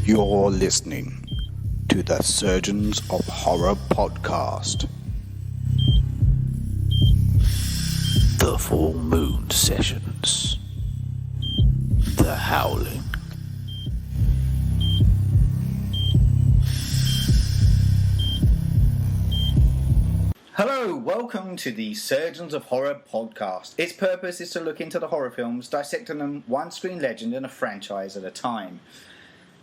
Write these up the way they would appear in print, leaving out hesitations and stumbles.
You're listening to the Surgeons of Horror podcast. The Full Moon Sessions. The Howling. Hello, welcome to the Surgeons of Horror podcast. Its purpose is to look into the horror films, dissecting them one screen legend and a franchise at a time.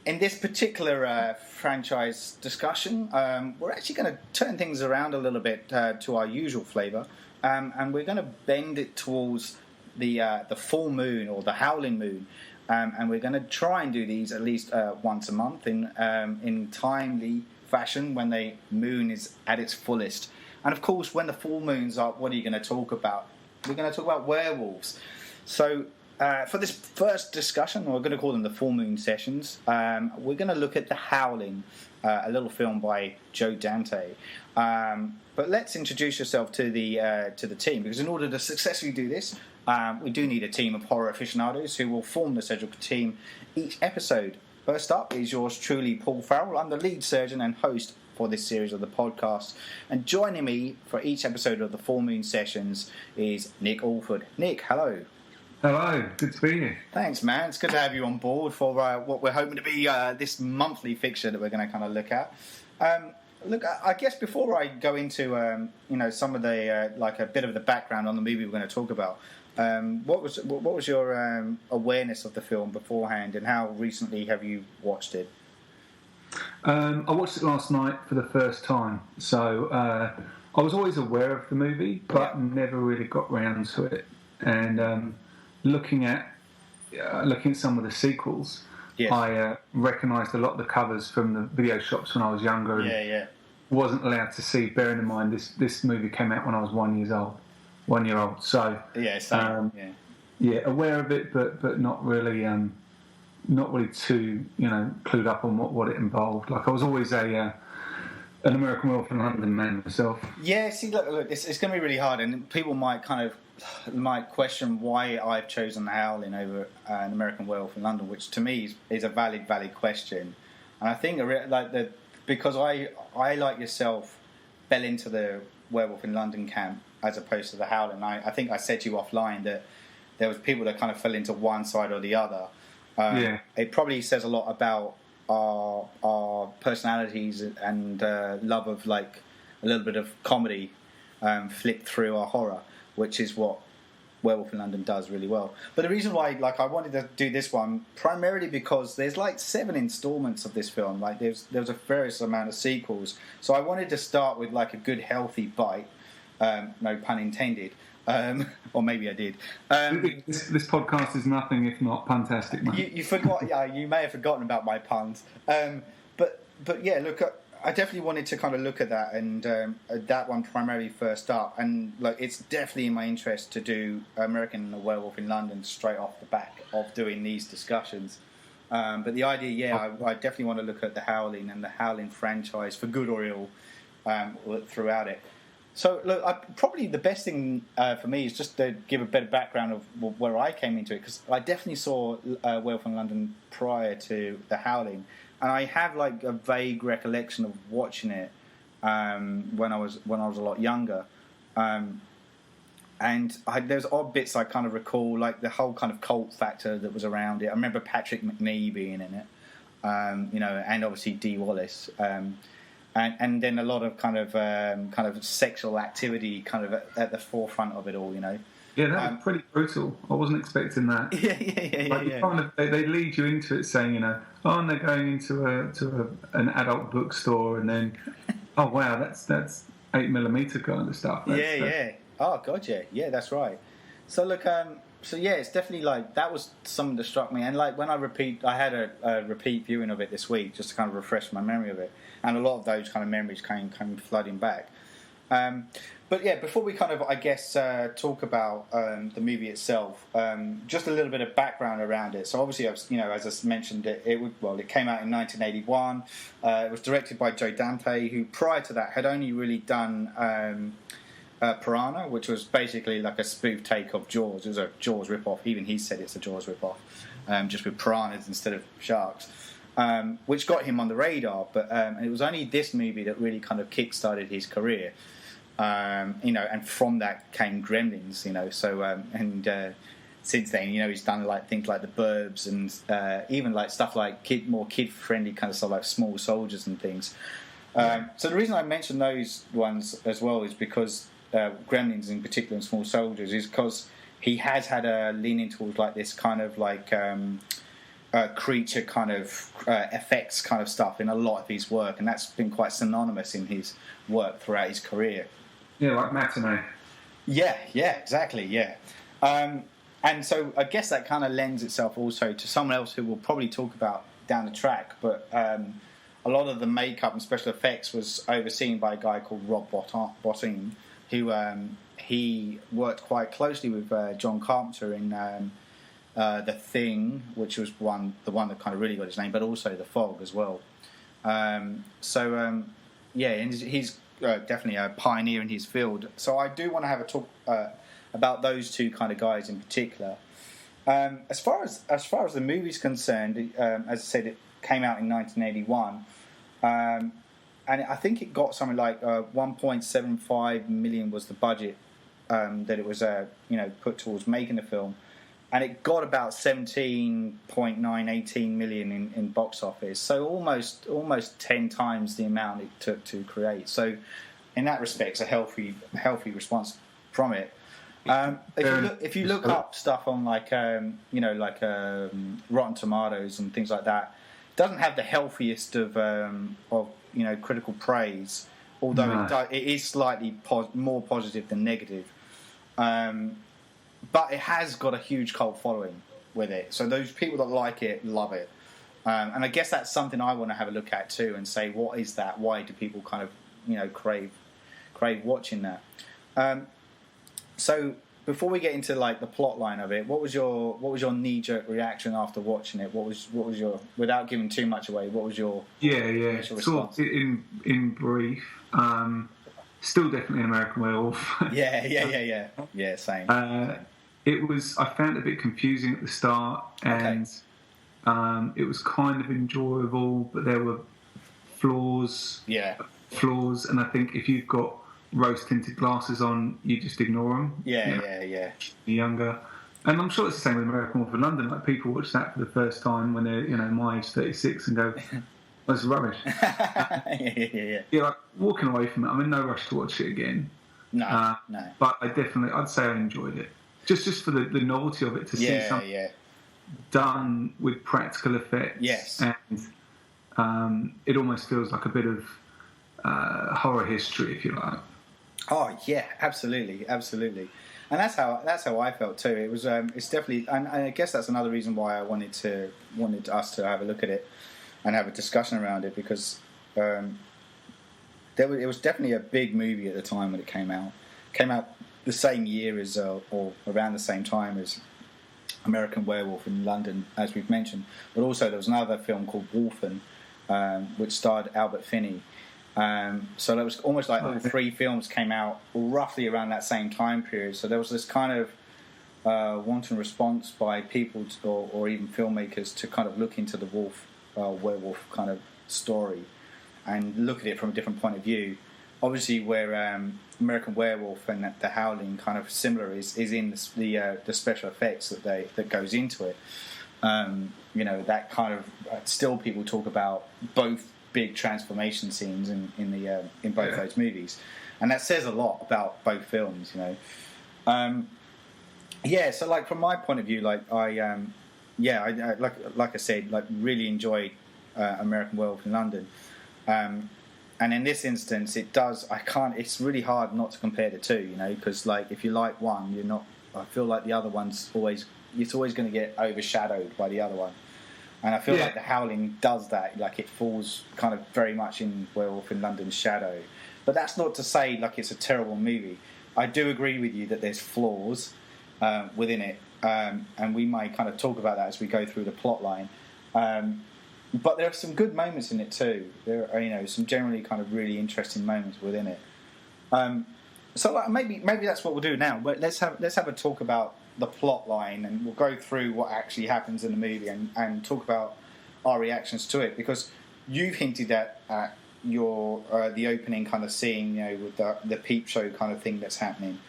In this particular franchise discussion, we're actually going to turn things around a little bit to our usual flavour, and we're going to bend it towards the full moon or the howling moon, and we're going to try and do these at least once a month in timely fashion when the moon is at its fullest. And of course, when the full moon's up, what are you going to talk about? We're going to talk about werewolves. So for this first discussion, we're going to call them the full moon sessions. We're going to look at The Howling, a little film by Joe Dante. But let's introduce yourself to the team, because in order to successfully do this, we do need a team of horror aficionados who will form the surgical team each episode. First up is yours truly, Paul Farrell. I'm the lead surgeon and host for this series of the podcast, and joining me for each episode of the Full Moon Sessions is Nick Alford. Nick, hello. Hello, good to be here. Thanks, man. It's good to have you on board for what we're hoping to be this monthly fixture that we're going to kind of look at. Look, I guess before I go into some of the like a bit of the background on the movie we're going to talk about, what was your awareness of the film beforehand, and how recently have you watched it? I watched it last night for the first time, so I was always aware of the movie, but never really got round to it. And looking at some of the sequels, I recognised a lot of the covers from the video shops when I was younger. And wasn't allowed to see. Bearing in mind, this movie came out when I was 1 year old. So aware of it, but not really. Not really too, clued up on what it involved. Like, I was always an American Werewolf in London man myself. Yeah, see, look, it's going to be really hard, and people might question why I've chosen The Howling over an American Werewolf in London, which to me is a valid question. And I think because I like yourself fell into the Werewolf in London camp as opposed to The Howling. I think I said to you offline that there was people that kind of fell into one side or the other. It probably says a lot about our personalities and love of like a little bit of comedy flipped through our horror, which is what Werewolf in London does really well. But the reason why I wanted to do this one primarily because there's like 7 installments of this film. Like there's a various amount of sequels, so I wanted to start with like a good healthy bite. No pun intended. Or maybe I did. This podcast is nothing if not puntastic, man. You forgot. Yeah, you may have forgotten about my puns. But yeah, look, I definitely wanted to kind of look at that, and that one primarily first up. And like, it's definitely in my interest to do American Werewolf in London straight off the back of doing these discussions. But the idea, I definitely want to look at the Howling and the Howling franchise for good or ill throughout it. So, look, probably the best thing for me is just to give a better background of where I came into it, because I definitely saw Werewolf in London prior to The Howling, and I have like a vague recollection of watching it when I was a lot younger, and there's odd bits I kind of recall, like the whole kind of cult factor that was around it. I remember Patrick McNee being in it, and obviously Dee Wallace. And then a lot of kind of sexual activity kind of at the forefront of it all, Yeah, that was pretty brutal. I wasn't expecting that. They lead you into it saying, and they're going into an adult bookstore, and then, oh wow, that's 8mm kind of stuff. Oh god, yeah, that's right. So look, it's definitely like that was something that struck me, and like when I had a repeat viewing of it this week just to kind of refresh my memory of it. And a lot of those kind of memories came flooding back. But yeah, before we kind of, I guess, talk about the movie itself, just a little bit of background around it. So obviously, as I mentioned, it came out in 1981. It was directed by Joe Dante, who prior to that had only really done Piranha, which was basically like a spoof take of Jaws. It was a Jaws ripoff. Even he said it's a Jaws ripoff, just with piranhas instead of sharks. which got him on the radar. But it was only this movie that really kind of kick-started his career. And from that came Gremlins, since then, he's done like things like The Burbs and even like stuff like more kid-friendly kind of stuff like Small Soldiers and things. So the reason I mention those ones as well is because Gremlins in particular and Small Soldiers is because he has had a leaning towards like this kind of like creature kind of effects kind of stuff in a lot of his work, and that's been quite synonymous in his work throughout his career. Yeah, like Matinee. Yeah, exactly, yeah. And so I guess that kind of lends itself also to someone else who we'll probably talk about down the track, but a lot of the makeup and special effects was overseen by a guy called Rob Bottin, who he worked quite closely with John Carpenter in The Thing, which was the one that kind of really got his name, but also The Fog as well. And he's definitely a pioneer in his field. So I do want to have a talk about those two kind of guys in particular. As far as the movie's concerned, as I said, it came out in 1981. And I think it got something like 1.75 million was the budget that it was put towards making the film, and it got about 17.918 million in box office. So almost 10 times the amount it took to create. So in that respect, it's a healthy response from it. If you look up stuff on Rotten Tomatoes and things like that, it doesn't have the healthiest of critical praise, although it is slightly more positive than negative. But it has got a huge cult following with it, so those people that like it love it. And I guess that's something I want to have a look at too, and say, what is that? Why do people kind of crave watching that? So before we get into like the plot line of it, what was your knee-jerk reaction after watching it? What was your, without giving too much away, what was your initial response? Sort of in brief, still definitely an American Werewolf. Yeah, same. It was, I found it a bit confusing at the start, and it was kind of enjoyable, but there were flaws, and I think if you've got rose-tinted glasses on, you just ignore them. Yeah. Younger. And I'm sure it's the same with American Wolf in London. Like, people watch that for the first time when they're, my age, 36, and go, this is rubbish. Yeah. Like, walking away from it, I'm in no rush to watch it again. No. But I'd say I enjoyed it. Just for the novelty of it, to see something done with practical effects. Yes. And it almost feels like a bit of horror history, if you like. Oh yeah, absolutely, and that's how I felt too. It was it's definitely, and I guess that's another reason why I wanted us to have a look at it and have a discussion around it, because it was definitely a big movie at the time when it came out. Came out the same year as or around the same time as American Werewolf in London, as we've mentioned. But also there was another film called Wolfen, which starred Albert Finney. So that was almost like all three films came out roughly around that same time period. So there was this kind of wanton response by people or even filmmakers to kind of look into the werewolf kind of story and look at it from a different point of view. Obviously, where American Werewolf and the Howling kind of similar is in the special effects that goes into it. That kind of still people talk about both big transformation scenes in both those movies, and that says a lot about both films. So like from my point of view, like I like I said, like really enjoyed American Werewolf in London, and in this instance it's really hard not to compare the two, because like if you like one, I feel like the other one's always going to get overshadowed by the other one. And I feel like The Howling does that. Like, it falls kind of very much in Werewolf in London's shadow. But that's not to say, like, it's a terrible movie. I do agree with you that there's flaws within it. And we might kind of talk about that as we go through the plot line. But there are some good moments in it, too. There are, some generally kind of really interesting moments within it. So like, maybe that's what we'll do now. But let's have a talk about the plot line, and we'll go through what actually happens in the movie and talk about our reactions to it, because you've hinted at your the opening kind of scene, with the peep show kind of thing that's happening,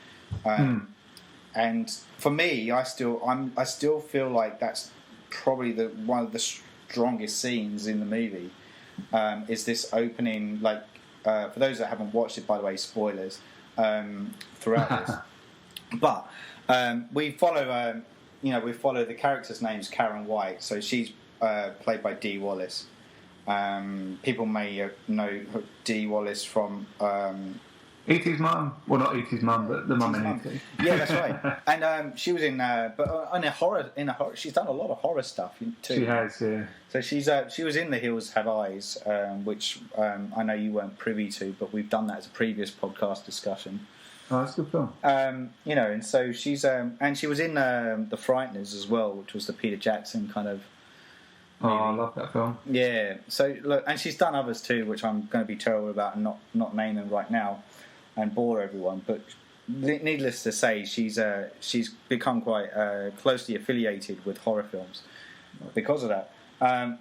and for me, I still feel like that's probably one of the strongest scenes in the movie. Is this opening, like, for those that haven't watched it, by the way, spoilers throughout this, but we follow the character's name's Karen White, so she's played by Dee Wallace. People may know Dee Wallace from E.T.'s mum. Well, not E.T.'s mum, but the mum in E.T. Yeah, that's right. And she was in horror. She's done a lot of horror stuff too. She has, yeah. So she was in The Hills Have Eyes, which I know you weren't privy to, but we've done that as a previous podcast discussion. Oh, that's a good film. And so she's and she was in The Frighteners as well, which was the Peter Jackson kind of movie. Oh, I love that film. Yeah. So look, and she's done others too, which I'm going to be terrible about and not name them right now and bore everyone. But needless to say, she's become quite closely affiliated with horror films because of that.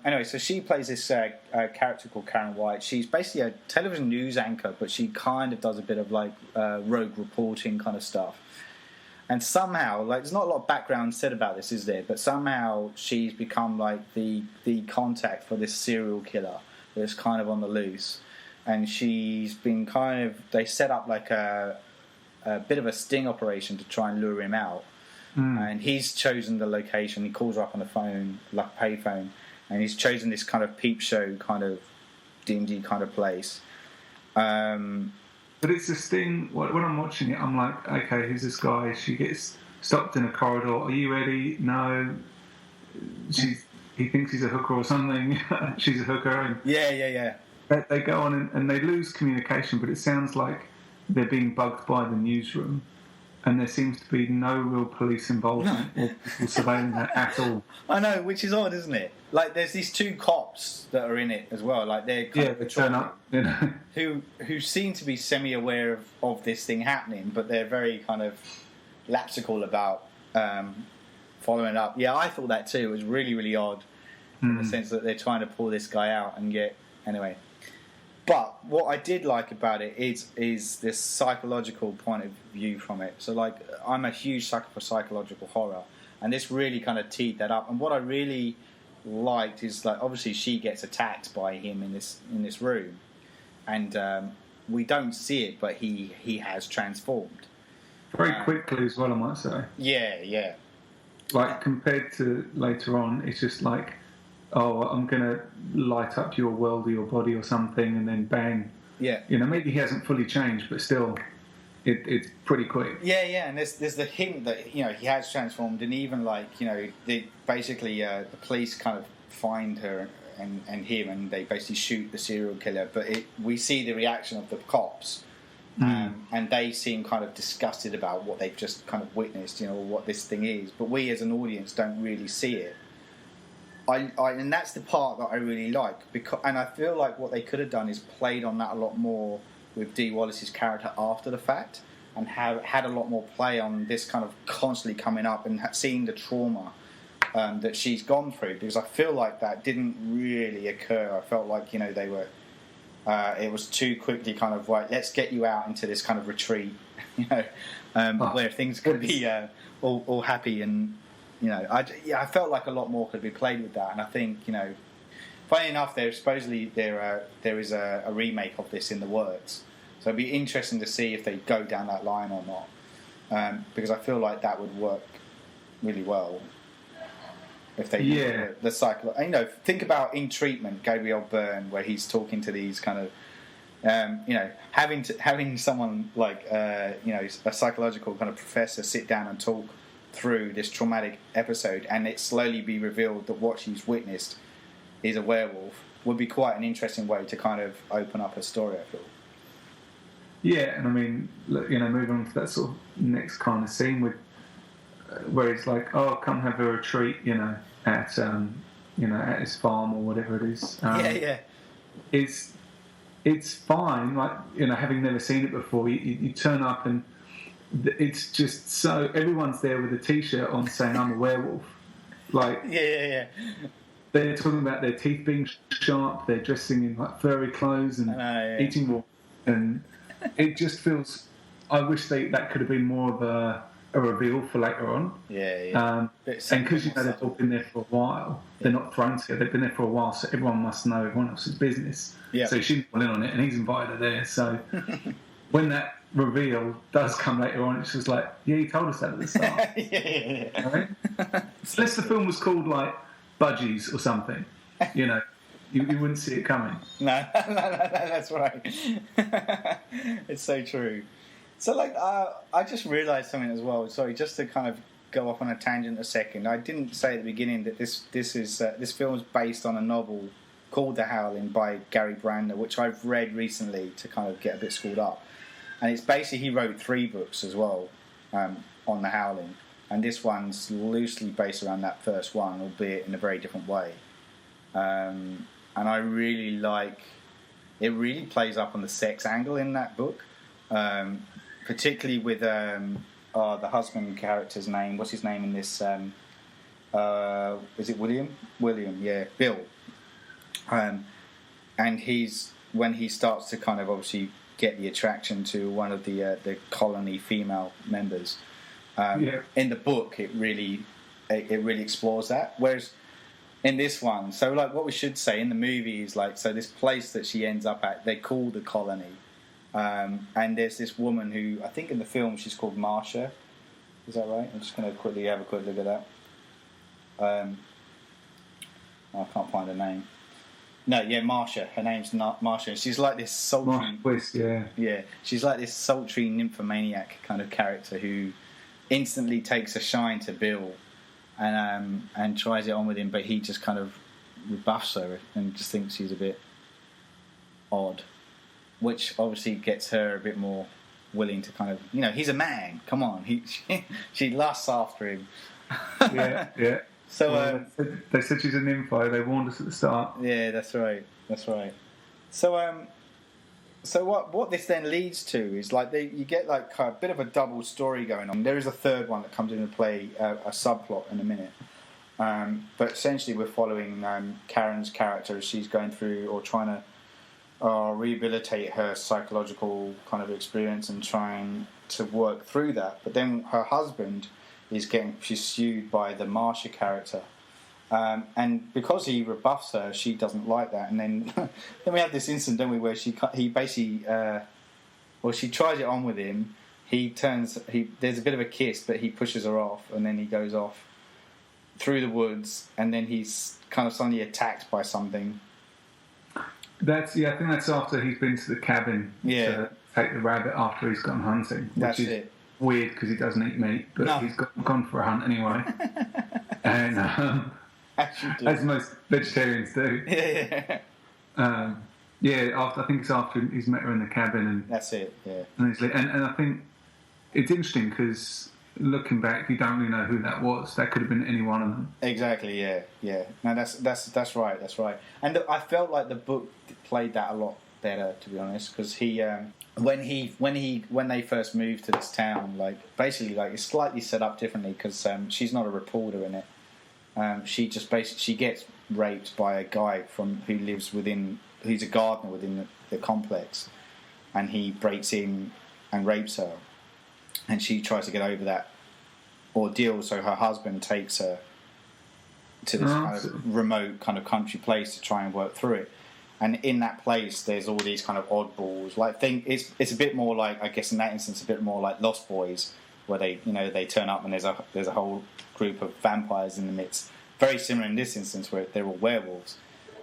Anyway, so she plays this character called Karen White. She's basically a television news anchor, but she kind of does a bit of like rogue reporting kind of stuff. And somehow, like, there's not a lot of background said about this, is there? But somehow she's become like the contact for this serial killer that's kind of on the loose. And she's been they set up like a bit of a sting operation to try and lure him out. And he's chosen the location. He calls her up on the phone, like a payphone, and he's chosen this kind of peep show kind of dingy kind of place. But it's this thing, when I'm watching it, I'm like, okay, who's this guy? She gets stopped in a corridor. Are you ready? No. He thinks he's a hooker or something. She's a hooker. And yeah. They go on and they lose communication, but it sounds like they're being bugged by the newsroom. And there seems to be no real police involvement or people surveilling that at all. I know, which is odd, isn't it? Like, there's these two cops that are in it as well. Like, they're they turn up, who seem to be semi-aware of this thing happening, but they're very kind of lapsical about following up. Yeah, I thought that too. It was really, really odd in the sense that they're trying to pull this guy out and get anyway. But what I did like about it is this psychological point of view from it. So, like, I'm a huge sucker for psychological horror, and this really kind of teed that up. And what I really liked is, like, obviously she gets attacked by him in this room, and we don't see it, but he has transformed very quickly as well, I might say. Yeah. Like, compared to later on, it's just like, oh, I'm going to light up your world or your body or something, and then bang. Yeah. Maybe he hasn't fully changed, but still, it's pretty quick. Yeah, and there's the hint that, he has transformed, and even, like, the police kind of find her and him, and they basically shoot the serial killer, but we see the reaction of the cops, and they seem kind of disgusted about what they've just kind of witnessed, what this thing is, but we as an audience don't really see it. And that's the part that I really like, and I feel like what they could have done is played on that a lot more with Dee Wallace's character after the fact, and had a lot more play on this kind of constantly coming up and seeing the trauma that she's gone through, because I feel like that didn't really occur. I felt like they were it was too quickly kind of like, let's get you out into this kind of retreat, where things could be all happy and. I felt like a lot more could be played with that, and I think, funny enough, there is a remake of this in the works, so it'd be interesting to see if they go down that line or not, because I feel like that would work really well if they the cycle. Think about In Treatment, Gabriel Byrne, where he's talking to these kind of having someone like a psychological kind of professor sit down and talk through this traumatic episode, and it slowly be revealed that what she's witnessed is a werewolf, would be quite an interesting way to kind of open up a story, I feel. Yeah, and I mean, moving on to that sort of next kind of scene with where it's like, oh, come have a retreat, at his farm or whatever it is. It's fine, like, having never seen it before, you turn up and it's just so everyone's there with a t-shirt on saying I'm a werewolf, like yeah. they're talking about their teeth being sharp, they're dressing in like furry clothes and eating raw, and it just feels. I wish that could have been more of a reveal for later on. Yeah. And because they've all been there for a while, they're not thrown together. They've been there for a while, so everyone must know everyone else's business. Yeah. So she's all in on it, and he's invited her there. So when that reveal does come later on, it's just like, yeah, you told us that at the start. Yeah. Right? Unless the film was called like Budgies or something, you wouldn't see it coming. No, that's right. It's so true. So, like, I just realised something as well. Sorry, just to kind of go off on a tangent a second. I didn't say at the beginning that this film is based on a novel called The Howling by Gary Brandner, which I've read recently to kind of get a bit schooled up. And it's basically, he wrote 3 books as well on The Howling. And this one's loosely based around that first one, albeit in a very different way. And I really like... It really plays up on the sex angle in that book. Particularly with the husband character's name. What's his name in this? Is it William? William, yeah. Bill. And when he starts to kind of obviously get the attraction to one of the colony female members. In the book, it really explores that. Whereas in this one, so like what we should say in the movie is like, so this place that she ends up at, they call the colony. And there's this woman who, I think in the film she's called Marsha. Is that right? I'm just going to quickly have a quick look at that. I can't find her name. No, yeah, Marsha. Her name's not Marsha. She's like this sultry... Yeah, she's like this sultry nymphomaniac kind of character who instantly takes a shine to Bill and tries it on with him, but he just kind of rebuffs her and just thinks she's a bit odd. Which obviously gets her a bit more willing to kind of, he's a man. Come on, she lusts after him. Yeah. So they said she's a nympho. They warned us at the start. Yeah, that's right. So what this then leads to is like you get like a bit of a double story going on. There is a third one that comes into play, a subplot in a minute. But essentially, we're following Karen's character as she's going through or trying to. Rehabilitate her psychological kind of experience and trying to work through that. But then her husband she's sued by the Marsha character. And because he rebuffs her, she doesn't like that. And then we have this incident, don't we, where he basically, she tries it on with him. There's a bit of a kiss, but he pushes her off, and then he goes off through the woods, and then he's kind of suddenly attacked by something. I think that's after he's been to the cabin to take the rabbit after he's gone hunting. Which is weird because he doesn't eat meat, but he's gone for a hunt anyway. And as most vegetarians do. I think it's after he's met her in the cabin. And that's it, yeah. And I think it's interesting because looking back, you don't really know who that was. That could have been any one of them. Exactly, yeah. No, that's right. And I felt like the book played that a lot better, to be honest, because he when they first moved to this town, like basically like it's slightly set up differently because she's not a reporter in it. She just basically gets raped by a guy who lives who's a gardener within the complex, and he breaks in and rapes her. And she tries to get over that ordeal, so her husband takes her to this kind of remote kind of country place to try and work through it. And in that place, there's all these kind of oddballs. It's a bit more like, I guess in that instance, a bit more like Lost Boys, where they turn up and there's a whole group of vampires in the midst. Very similar in this instance, where they're all werewolves.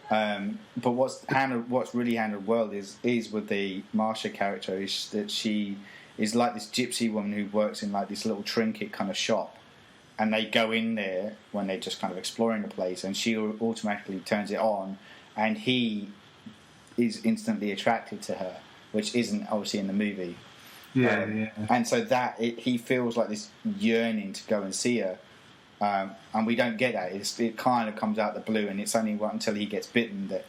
But what's really handled well is with the Marsha character is that she is like this gypsy woman who works in like this little trinket kind of shop, and they go in there when they're just kind of exploring the place, and she automatically turns it on, and he is instantly attracted to her, which isn't obviously in the movie. Yeah. And so he feels like this yearning to go and see her, and we don't get that. It kind of comes out the blue, and it's only until he gets bitten that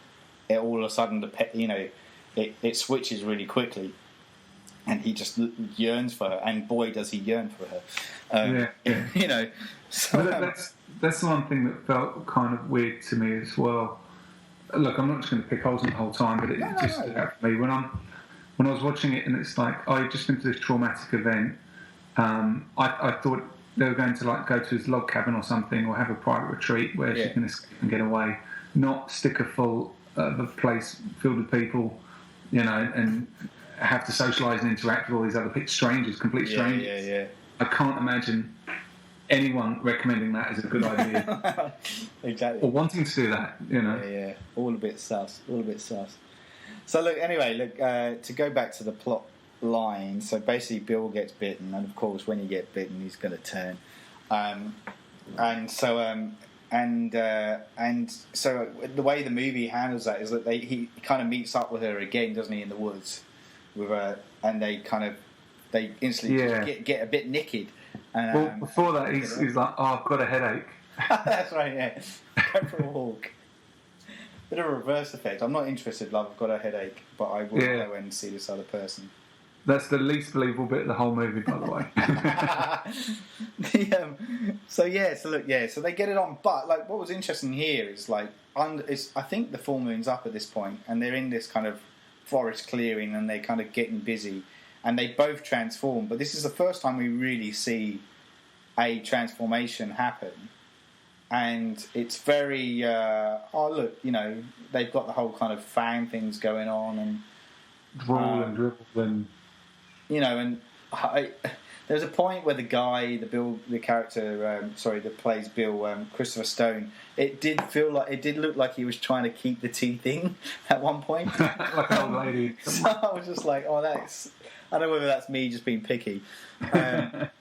all of a sudden it switches really quickly. And he just yearns for her, and boy, does he yearn for her. So that's the one thing that felt kind of weird to me as well. Look, I'm not just going to pick holes in the whole time, but it just stood out for me when I was watching it, and it's like I'd just been to this traumatic event. I thought they were going to like go to his log cabin or something, or have a private retreat where she can escape and get away, not stick a full of a place filled with people, and have to socialise and interact with all these other strangers, complete strangers. Yeah. I can't imagine anyone recommending that as a good idea. Exactly. Or wanting to do that, Yeah. All a bit sus. So look, to go back to the plot line. So basically, Bill gets bitten, and of course, when you get bitten, he's going to turn. And so the way the movie handles that is that he kind of meets up with her again, doesn't he, in the woods, with her, and they instantly just get a bit naked. And, well, before that, he's like, "Oh, I've got a headache." That's right. Yeah, go for a walk. Bit of a reverse effect. I'm not interested, love. I've got a headache, but I will go and see this other person. That's the least believable bit of the whole movie, by the way. So they get it on. But like, what was interesting here is like, I think the full moon's up at this point, and they're in this kind of forest clearing, and they're kind of getting busy, and they both transform. But this is the first time we really see a transformation happen, and it's very they've got the whole kind of fang things going on, and drool and dribble and. There's a point where the guy, the character, that plays Bill, Christopher Stone, it did look like he was trying to keep the teeth in at one point. Like an old lady. So I was just like, I don't know whether that's me just being picky. But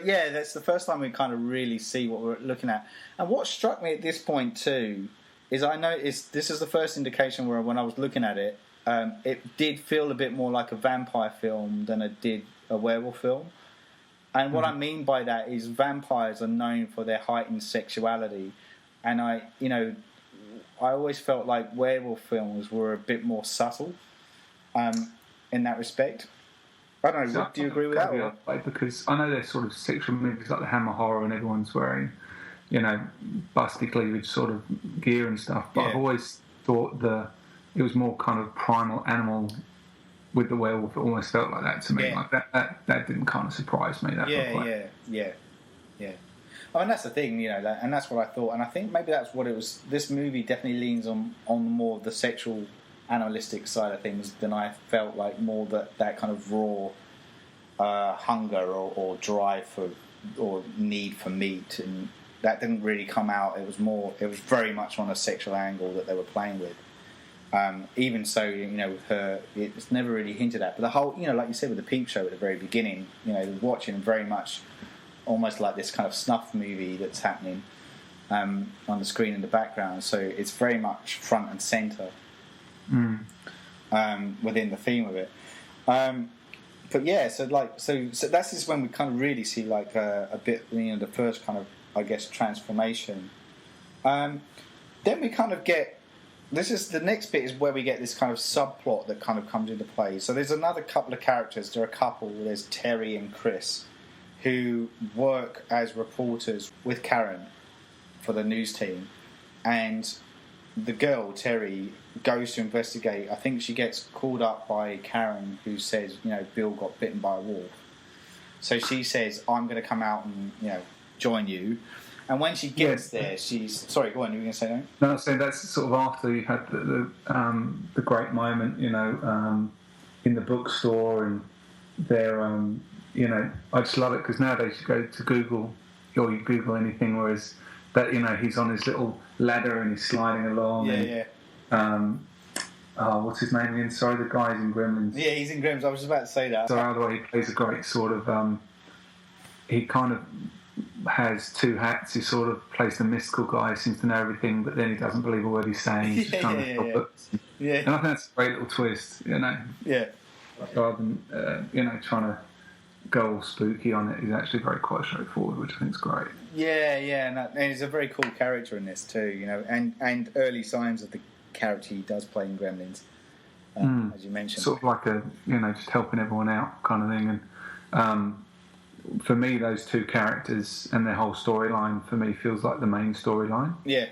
yeah, that's the first time we kind of really see what we're looking at. And what struck me at this point too is I noticed this is the first indication where when I was looking at it, it did feel a bit more like a vampire film than it did a werewolf film. And what I mean by that is vampires are known for their heightened sexuality. And I always felt like werewolf films were a bit more subtle in that respect. I don't know, do you agree with that? Because I know there's sort of sexual movies like the Hammer Horror and everyone's wearing, busty cleavage sort of gear and stuff. But I've always thought it was more kind of primal animal with the werewolf. It almost felt like that to me. Like that didn't kind of surprise me. Yeah. I mean, that's the thing, and that's what I thought. And I think maybe that's what it was. This movie definitely leans on more of the sexual, animalistic side of things than I felt like more that kind of raw hunger or drive for or need for meat, and that didn't really come out. It was very much on a sexual angle that they were playing with. Even so, with her, it's never really hinted at. But the whole, like you said with the Peep Show at the very beginning, watching very much almost like this kind of snuff movie that's happening on the screen in the background. So it's very much front and centre within the theme of it. But yeah, so that's just when we kind of really see like a bit, the first kind of, I guess, transformation. Then we kind of get. The next bit is where we get this kind of subplot that kind of comes into play. So there's another couple of characters. There are a couple. There's Terry and Chris, who work as reporters with Karen for the news team. And the girl, Terry, goes to investigate. I think she gets called up by Karen, who says, Bill got bitten by a wolf. So she says, I'm going to come out and, join you. And when she gets there, she's... Sorry, go on, you were going to say that? No, I'm saying that's sort of after you had the great moment, in the bookstore, and they're, I just love it because nowadays you go to Google, or you Google anything, whereas that, he's on his little ladder and he's sliding along. What's his name again? Sorry, the guy's in Gremlins. Yeah, he's in Gremlins. I was just about to say that. So either way, he plays a great sort of... he kind of... has two hats. He sort of plays the mystical guy, seems to know everything, but then he doesn't believe a word he's saying. He's just trying to help it. And I think that's a great little twist, Yeah. Rather than, trying to go all spooky on it, he's actually quite straightforward, which I think is great. Yeah, and he's a very cool character in this too, and early signs of the character he does play in Gremlins, as you mentioned. Sort of like a, just helping everyone out kind of thing, and for me, those two characters and their whole storyline for me feels like the main storyline. Yeah.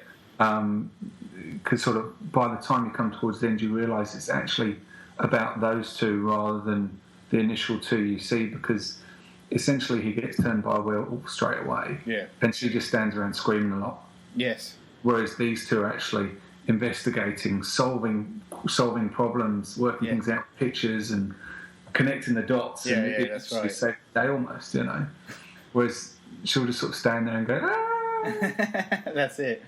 Because sort of by the time you come towards the end, you realise it's actually about those two rather than the initial two you see, because essentially he gets turned by a werewolf straight away. Yeah. And she just stands around screaming a lot. Yes. Whereas these two are actually investigating, solving problems, working things out with pictures and connecting the dots. Yeah, and that's right. Save the day almost, you know. Whereas she'll just sort of stand there and go, ah! That's it.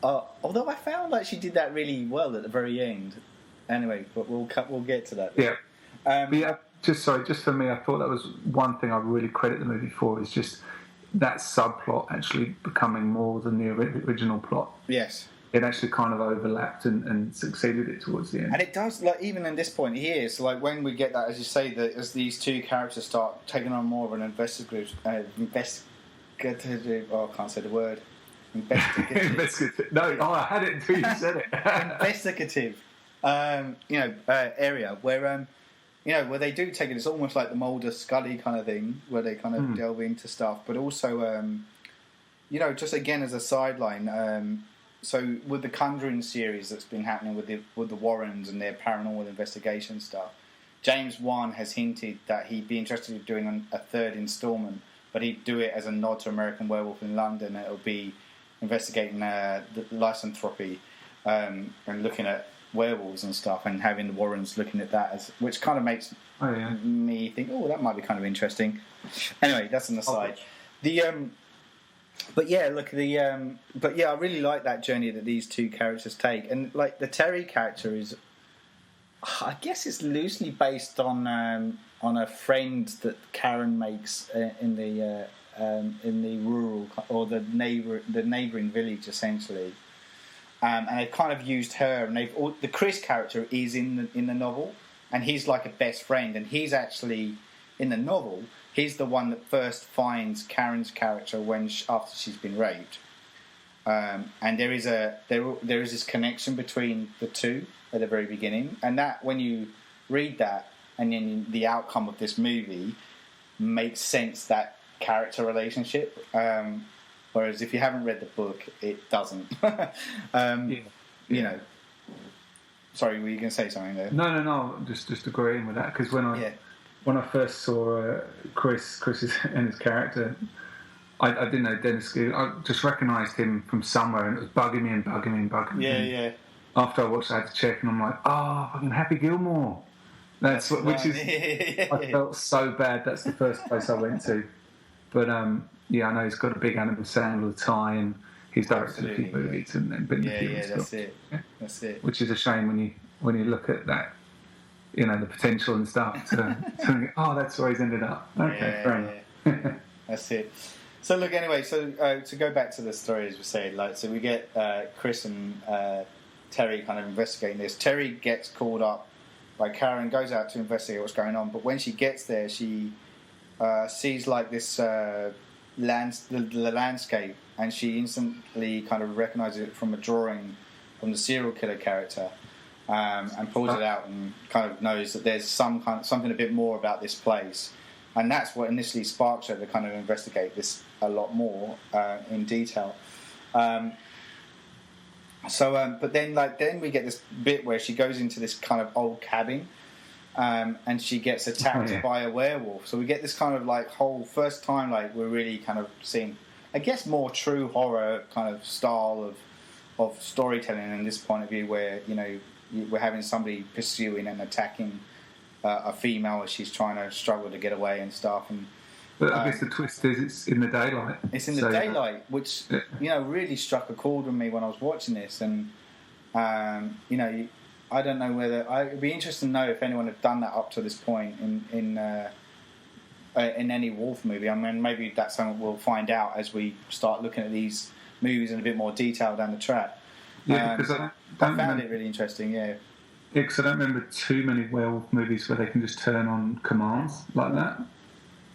Although I found like she did that really well at the very end. Anyway, but we'll get to that. Yeah. But yeah, just for me, I thought that was one thing I really credit the movie for, is just that subplot actually becoming more than the original plot. Yes. It actually kind of overlapped and succeeded it towards the end. And it does, like, even in this point here, so like when we get that, as you say, that as these two characters start taking on more of an investigative, I can't say the word. Investigative. No, I had it until you said it. Investigative, area where, where they do take it. It's almost like the Mulder Scully kind of thing, where they kind of delve into stuff, but also, just again as a sideline. So with the Conjuring series that's been happening with the Warrens and their paranormal investigation stuff, James Wan has hinted that he'd be interested in doing a third instalment, but he'd do it as a nod to American Werewolf in London. It'll be investigating the lycanthropy and looking at werewolves and stuff, and having the Warrens looking at that, which kind of makes me think, that might be kind of interesting. Anyway, that's an aside. But I really like that journey that these two characters take, and like the Terry character is, I guess it's loosely based on a friend that Karen makes in the rural or the neighbouring village essentially, and they've kind of used her, and the Chris character is in the novel, and he's like a best friend, and he's actually in the novel. He's the one that first finds Karen's character after she's been raped, and there is this connection between the two at the very beginning, and that when you read that and then the outcome of this movie makes sense, that character relationship. Whereas if you haven't read the book, it doesn't. You know. Sorry, were you going to say something there? No. Just agreeing with that, because when I first saw Chris and his character, I didn't know Dennis Gill. I just recognised him from somewhere, and it was bugging me. Yeah. After I watched, I had to check, and I'm like, fucking Happy Gilmore. I felt so bad. That's the first place I went to. But I know he's got a big Animal Sandler tie, and he's directed a few movies and been in a few stuff. That's it. Which is a shame when you look at that. The potential and stuff to think, that's where he's ended up. Okay, fair enough. That's it. So look, anyway, to go back to the story, as we said, so we get Chris and Terry kind of investigating this. Terry gets called up by Karen, goes out to investigate what's going on, but when she gets there, she sees like this the landscape, and she instantly kind of recognises it from a drawing from the serial killer character. And pulls it out and kind of knows that there's something a bit more about this place, and that's what initially sparks her to kind of investigate this a lot more in detail. But then we get this bit where she goes into this kind of old cabin, and she gets attacked by a werewolf. So we get this kind of like whole first time like we're really kind of seeing, I guess, more true horror kind of style of storytelling in this point of view, where we're having somebody pursuing and attacking a female as she's trying to struggle to get away and stuff. But I guess the twist is it's in the daylight. It's in the daylight, which really struck a chord with me when I was watching this. And I don't know whether it'd be interesting to know if anyone had done that up to this point in any wolf movie. I mean, maybe that's something we'll find out as we start looking at these movies in a bit more detail down the track. Yeah, because I found it really interesting, Yeah, because I don't remember too many werewolf movies where they can just turn on commands like that.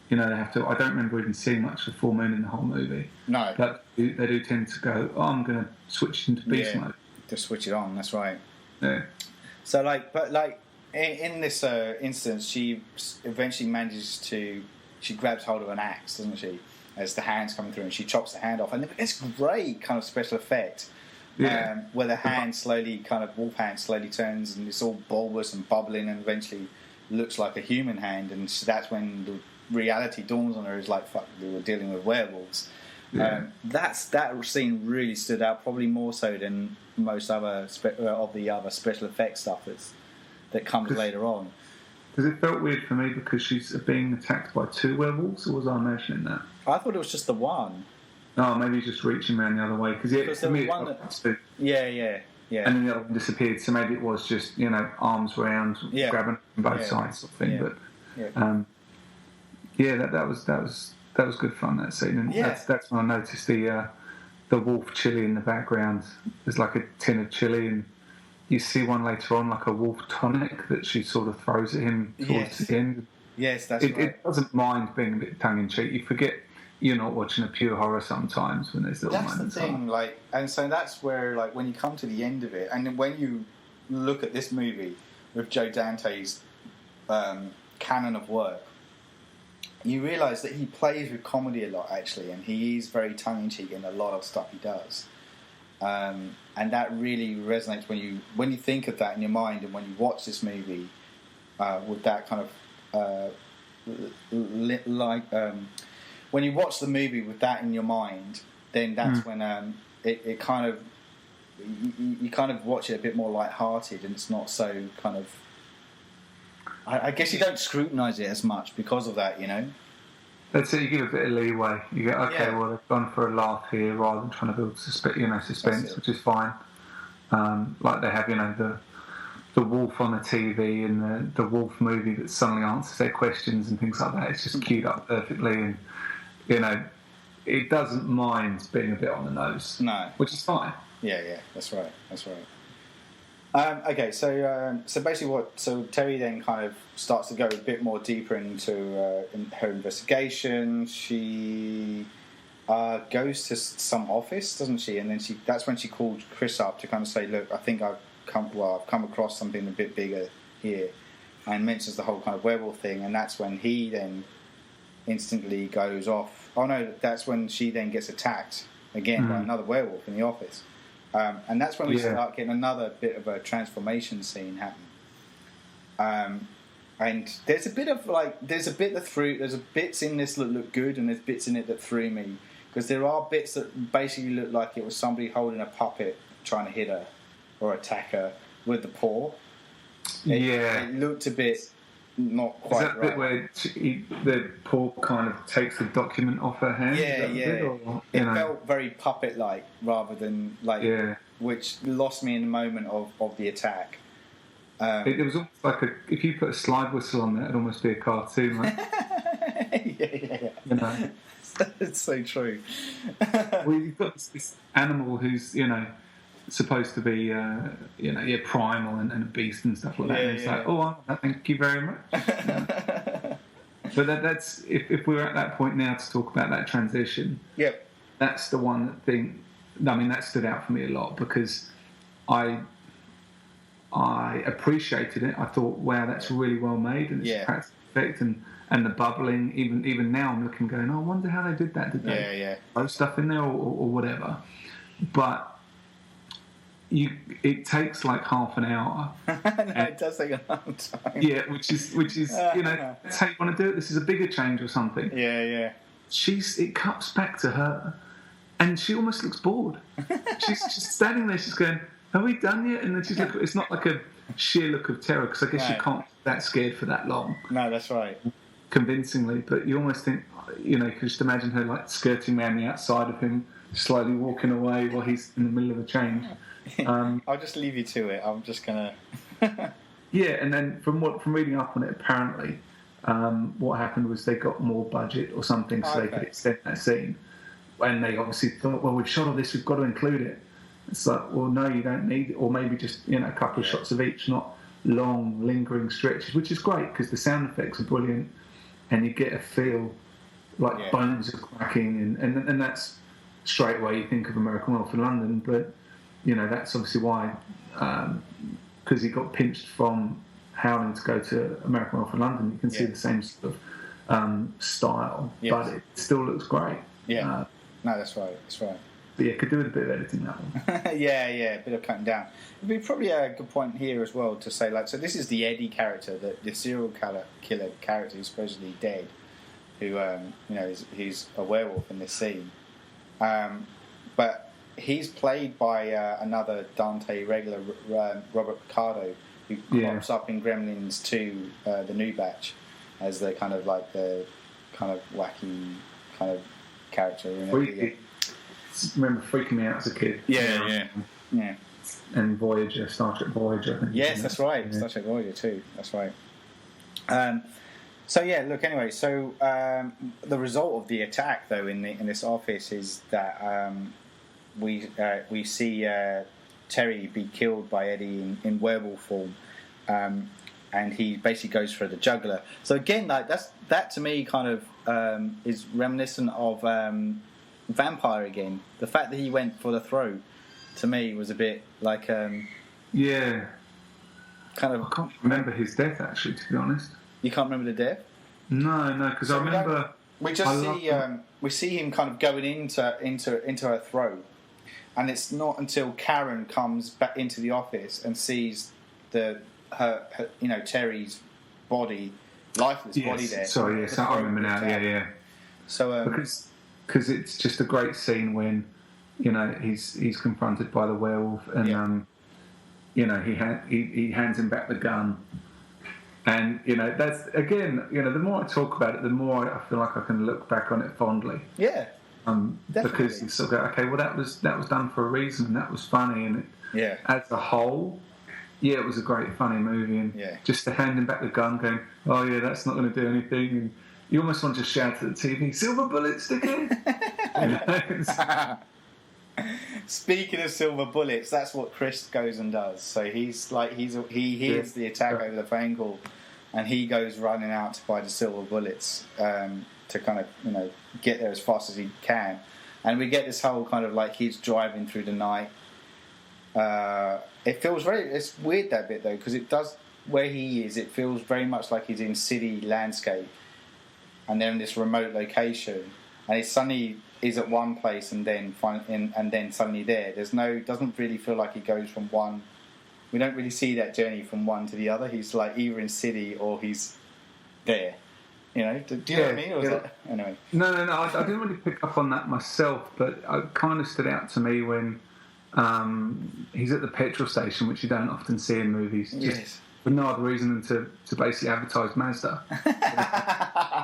They have to. I don't remember even seeing much of full moon in the whole movie. No. But they do tend to go, I'm going to switch into beast mode. Just switch it on, that's right. Yeah. So, in this instance, she eventually manages to she grabs hold of an axe, doesn't she? As the hand's coming through, and she chops the hand off, and it's great kind of special effect. Yeah. Where the hand slowly, kind of wolf hand slowly turns, and it's all bulbous and bubbling, and eventually looks like a human hand, and so that's when the reality dawns on her. Is like, fuck, we were dealing with werewolves. Yeah. That scene really stood out, probably more so than most other of the other special effects stuff that comes later on. Because it felt weird for me because she's being attacked by 2 werewolves, or was I imagining that? I thought it was just the one. Oh, maybe he's just reaching around the other way. Because there was one that... Yeah. And then the other one disappeared, so maybe it was just, arms round, grabbing from both sides sort of thing. Yeah. But that was good fun, that scene. And that's when I noticed the wolf chili in the background. There's like a tin of chili, and you see one later on, like a wolf tonic that she sort of throws at him towards the end. Yes, that's right. It doesn't mind being a bit tongue-in-cheek. You forget you're not watching a pure horror sometimes when there's little moments. That's the thing, and so that's where, when you come to the end of it, and when you look at this movie with Joe Dante's canon of work, you realise that he plays with comedy a lot, actually, and he is very tongue-in-cheek in a lot of stuff he does. And that really resonates when you think of that in your mind, and when you watch this movie with that kind of when you watch the movie with that in your mind, then that's when it kind of you kind of watch it a bit more light-hearted, and it's not so kind of. I guess you don't scrutinise it as much because of that, That's it. You give a bit of leeway. You go, okay, well, they've gone for a laugh here rather than trying to build suspense, which is fine. Like they have, the wolf on the TV and the wolf movie that suddenly answers their questions and things like that. It's just queued up perfectly, and it doesn't mind being a bit on the nose. No, which is fine. Yeah, that's right. Okay, so basically, Terry then kind of starts to go a bit more deeper into her investigation. She goes to some office, doesn't she? And then that's when she called Chris up to kind of say, "Look, I think I've come across something a bit bigger here," and mentions the whole kind of werewolf thing. And that's when he then instantly goes off. Oh no, that's when she then gets attacked again by another werewolf in the office. And that's when we start getting another bit of a transformation scene happen. And there's a bit there's bits in this that look good, and there's bits in it that threw me, because there are bits that basically look like it was somebody holding a puppet trying to hit her or attack her with the paw. It looked a bit not quite right. Is that bit where the paw kind of takes the document off her hand? It felt very puppet-like rather than which lost me in the moment of the attack. It was almost like if you put a slide whistle on there, it'd almost be a cartoon. Like, It's so true. Well, you've got this animal who's supposed to be primal and a beast and stuff like that. And it's like, thank you very much. But that's if we're at that point now to talk about that transition. Yep. That's the one that stood out for me a lot, because I appreciated it. I thought, wow, that's really well made, and it's practical effect, and the bubbling. Even now, I'm looking, going, I wonder how they did that. Did they throw stuff in there or whatever? But it takes like half an hour. It does take a long time. Yeah, which is that's how you want to do it. This is a bigger change or something. Yeah. It cuts back to her, and she almost looks bored. She's just standing there. She's going, "Are we done yet?" And then she's like, it's not like a sheer look of terror, because I guess you can't be that scared for that long. No, that's right. Convincingly, but you almost think, you can just imagine her like skirting around the outside of him, slowly walking away while he's in the middle of a change. I'll just leave you to it. I'm just gonna. And then from reading up on it, apparently, what happened was they got more budget or something, so they could extend that scene. And they obviously thought, well, we've shot all this, we've got to include it. It's like, well, no, you don't need it, or maybe just a couple of shots of each, not long, lingering stretches, which is great because the sound effects are brilliant, and you get a feel like bones are cracking, and that's straight away you think of American Wolf in London, but that's obviously why, because he got pinched from Howling to go to American Wolf in London. You can see the same sort style, Yes. but it still looks great. Yeah. No, that's right. That's right. But yeah, could do with a bit of editing, that one. yeah, a bit of cutting down. It'd be probably a good point here as well to say, like, so this is the Eddie character, the serial killer character who's supposedly dead, who he's a werewolf in this scene, but he's played by another Dante regular, Robert Picardo, who pops up in Gremlins 2, the new batch, as the kind of like the kind of wacky kind of character. Remember freaking me out as a kid. Yeah. And Voyager, Star Trek Voyager. I think yes, that's right. Yeah. Star Trek Voyager too. That's right. So yeah, look. Anyway, so the result of the attack, though, in this office is that we see Terry be killed by Eddie in werewolf form, and he basically goes for the juggler. So again, like that to me kind of is reminiscent of Vampire again. The fact that he went for the throat to me was a bit like kind of. I can't remember his death, actually, to be honest. You can't remember the death? No, because so I remember. We see him kind of going into her throat, and it's not until Karen comes back into the office and sees her Terry's body, lifeless body there. Sorry, yes, I remember now. Yeah. So because it's just a great scene when he's confronted by the werewolf and he hands him back the gun. And that's again, the more I talk about it, the more I feel like I can look back on it fondly. Yeah, because you sort of go, okay, well that was done for a reason, and that was funny, and as a whole, it was a great funny movie, and just to hand him back the gun, going, oh yeah, that's not going to do anything, and you almost want to shout at the TV, silver bullets, dickhead. Speaking of silver bullets, that's what Chris goes and does. So he hears the attack over the phone call, and he goes running out to buy the silver bullets to kind of get there as fast as he can. And we get this whole kind of like he's driving through the night. It feels it's weird that bit though, because it does where he is. It feels very much like he's in city landscape, and they're in this remote location, and he suddenly is at one place and then suddenly there. Doesn't really feel like he goes from one. We don't really see that journey from one to the other. He's like either in city or he's there. Do you know what I mean? Or that, anyway. No. I didn't really pick up on that myself, but it kind of stood out to me when he's at the petrol station, which you don't often see in movies. Yes. For no other reason than to basically advertise Mazda.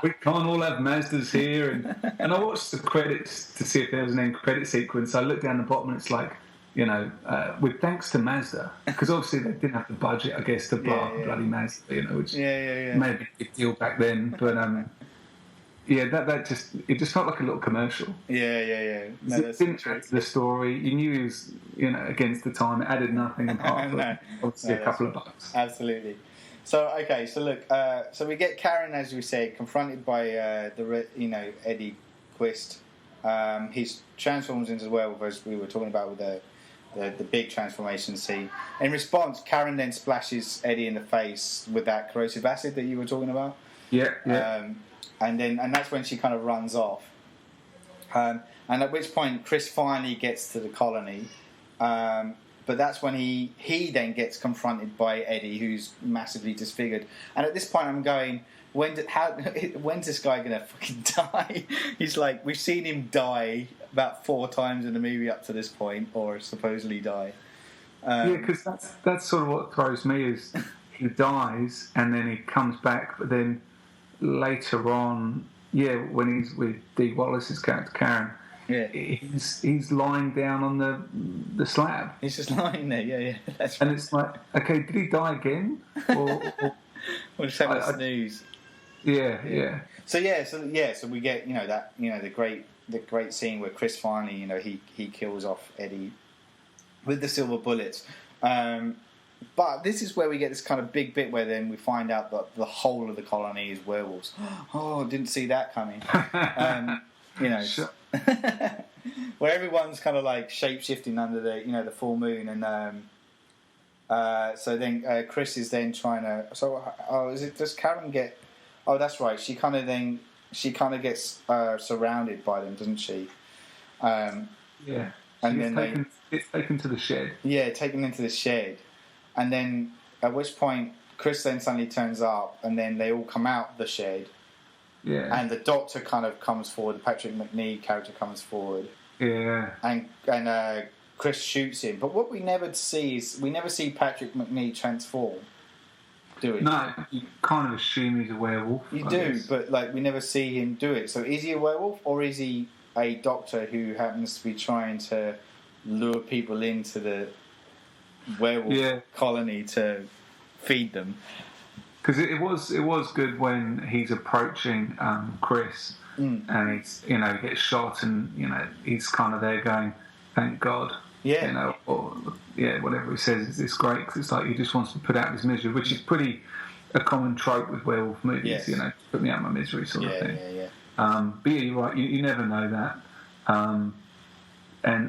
We can't all have Mazdas here. And I watched the credits to see if there was an end credit sequence. I looked down the bottom and it's like, with thanks to Mazda. Because obviously they didn't have the budget, I guess, to blow up bloody Mazda, which may have been a big deal back then. But it just felt like a little commercial. Yeah. No, it didn't add to the story. You knew he was, against the time. It added nothing apart from obviously a couple of bucks. Absolutely. So look. So we get Karen, as we said, confronted by Eddie Quist. He transforms into the werewolf, as we were talking about with the big transformation scene. In response, Karen then splashes Eddie in the face with that corrosive acid that you were talking about. Yeah. And that's when she kind of runs off. And at which point Chris finally gets to the colony. But that's when he then gets confronted by Eddie, who's massively disfigured. And at this point I'm going, when's this guy going to fucking die? He's like, we've seen him die about 4 times in the movie up to this point, or supposedly die. Because that's sort of what throws me is he dies and then he comes back, but then later on, when he's with Dee Wallace's character Karen, he's lying down on the slab. He's just lying there, yeah. That's right. And it's like, okay, did he die again? Or we'll just have a snooze. Yeah. So we get the great scene where Chris finally he kills off Eddie with the silver bullets. But this is where we get this kind of big bit where then we find out that the whole of the colony is werewolves. Oh, didn't see that coming. Sure. Where everyone's kind of like shape-shifting under the full moon, and so then Chris is then trying to. So does Karen get Oh, that's right. She kind of gets surrounded by them, doesn't she? Yeah. And then it's taken to the shed. Yeah, taken into the shed, and then at which point Chris then suddenly turns up, and then they all come out the shed. Yeah. And the doctor kind of comes forward. The Patrick McNee character comes forward. Yeah. And Chris shoots him. But what we never see is Patrick McNee transform. Do we? No, you kind of assume he's a werewolf. You I do, guess. but like we never see him do it. So is he a werewolf, or is he a doctor who happens to be trying to lure people into the werewolf colony to feed them? Because it was good when he's approaching Chris and he's gets shot and he's kind of there going, thank God. Yeah. Or whatever he says is great because it's like he just wants to put out his misery, which is pretty a common trope with werewolf movies. Yes. Put me out my misery sort of thing. Yeah. But yeah, you're right. You never know that. And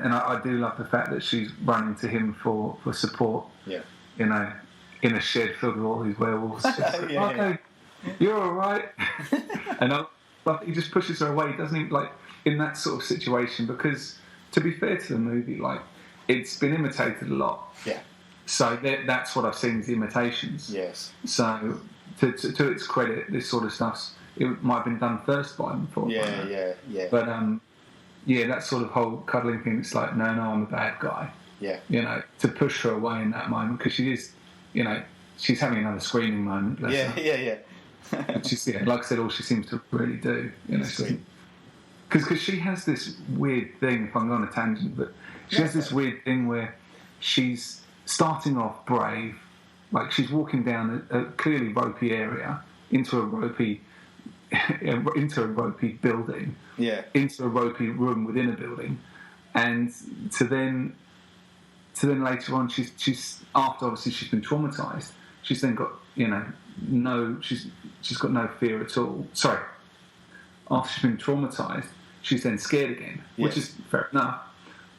I do love the fact that she's running to him for support. Yeah. In a shed filled with all these werewolves. Okay, you're all right. And he just pushes her away, doesn't he? Like in that sort of situation, because to be fair to the movie, like it's been imitated a lot. Yeah. So that's what I've seen is the imitations. Yes. So to its credit, this sort of stuff it might have been done first by them before. Yeah. But that sort of whole cuddling thing. It's like no, I'm a bad guy. Yeah. To push her away in that moment because she is. She's having another screaming moment. Yeah. Which is, like I said, all she seems to really do. Because she has this weird thing, if I'm going on a tangent, but she has this weird thing where she's starting off brave, like she's walking down a clearly ropey area into a ropey building, into a ropey room within a building, and to then later on, she's after obviously she's been traumatized. She's then got she's got no fear at all. Sorry, after she's been traumatized, she's then scared again, which is fair enough.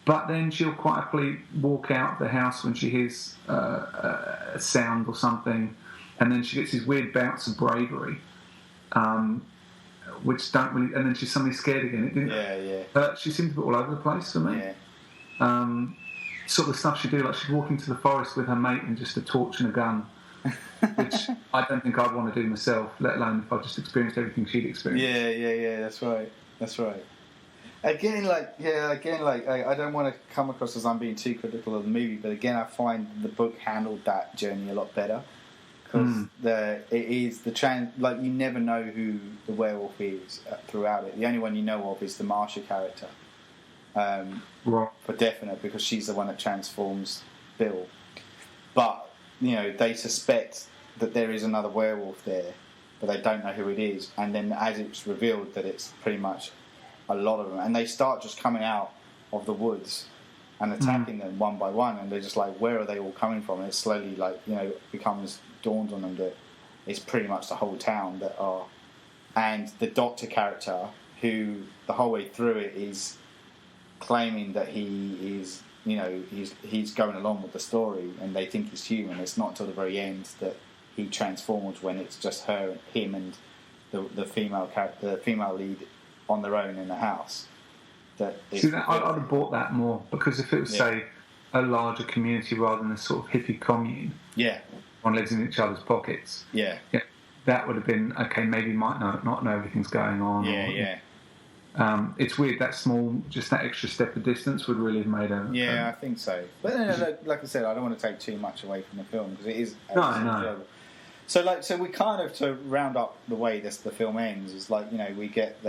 But then she'll quietly walk out the house when she hears a sound or something, and then she gets these weird bouts of bravery, which don't really. And then she's suddenly scared again. It didn't. She seemed to be all over the place for me. Yeah. Sort of stuff she'd do, like she'd walk into the forest with her mate and just a torch and a gun, which I don't think I'd want to do myself, let alone if I just experienced everything she'd experienced. Yeah. That's right. Again, I don't want to come across as I'm being too critical of the movie, but again, I find the book handled that journey a lot better because you never know who the werewolf is throughout it. The only one you know of is the Marsha character. For definite, because she's the one that transforms Bill. But they suspect that there is another werewolf there, but they don't know who it is. And then, as it's revealed that it's pretty much a lot of them, and they start just coming out of the woods and attacking them one by one, and they're just like, where are they all coming from? And it slowly, becomes dawned on them that it's pretty much the whole town that are. And the doctor character, who the whole way through it is claiming that he is, he's going along with the story, and they think he's human. It's not until the very end that he transforms, when it's just him, and the female character, the female lead, on their own in the house. I'd have bought that more, because if it was say a larger community rather than a sort of hippie commune, one lives in each other's pockets, that would have been okay. Maybe might not know everything's going on. It's weird, that small, just that extra step of distance would really have made a... I think so. But like I said, I don't want to take too much away from the film, because it is... No. So we kind of, to round up the way the film ends, is we get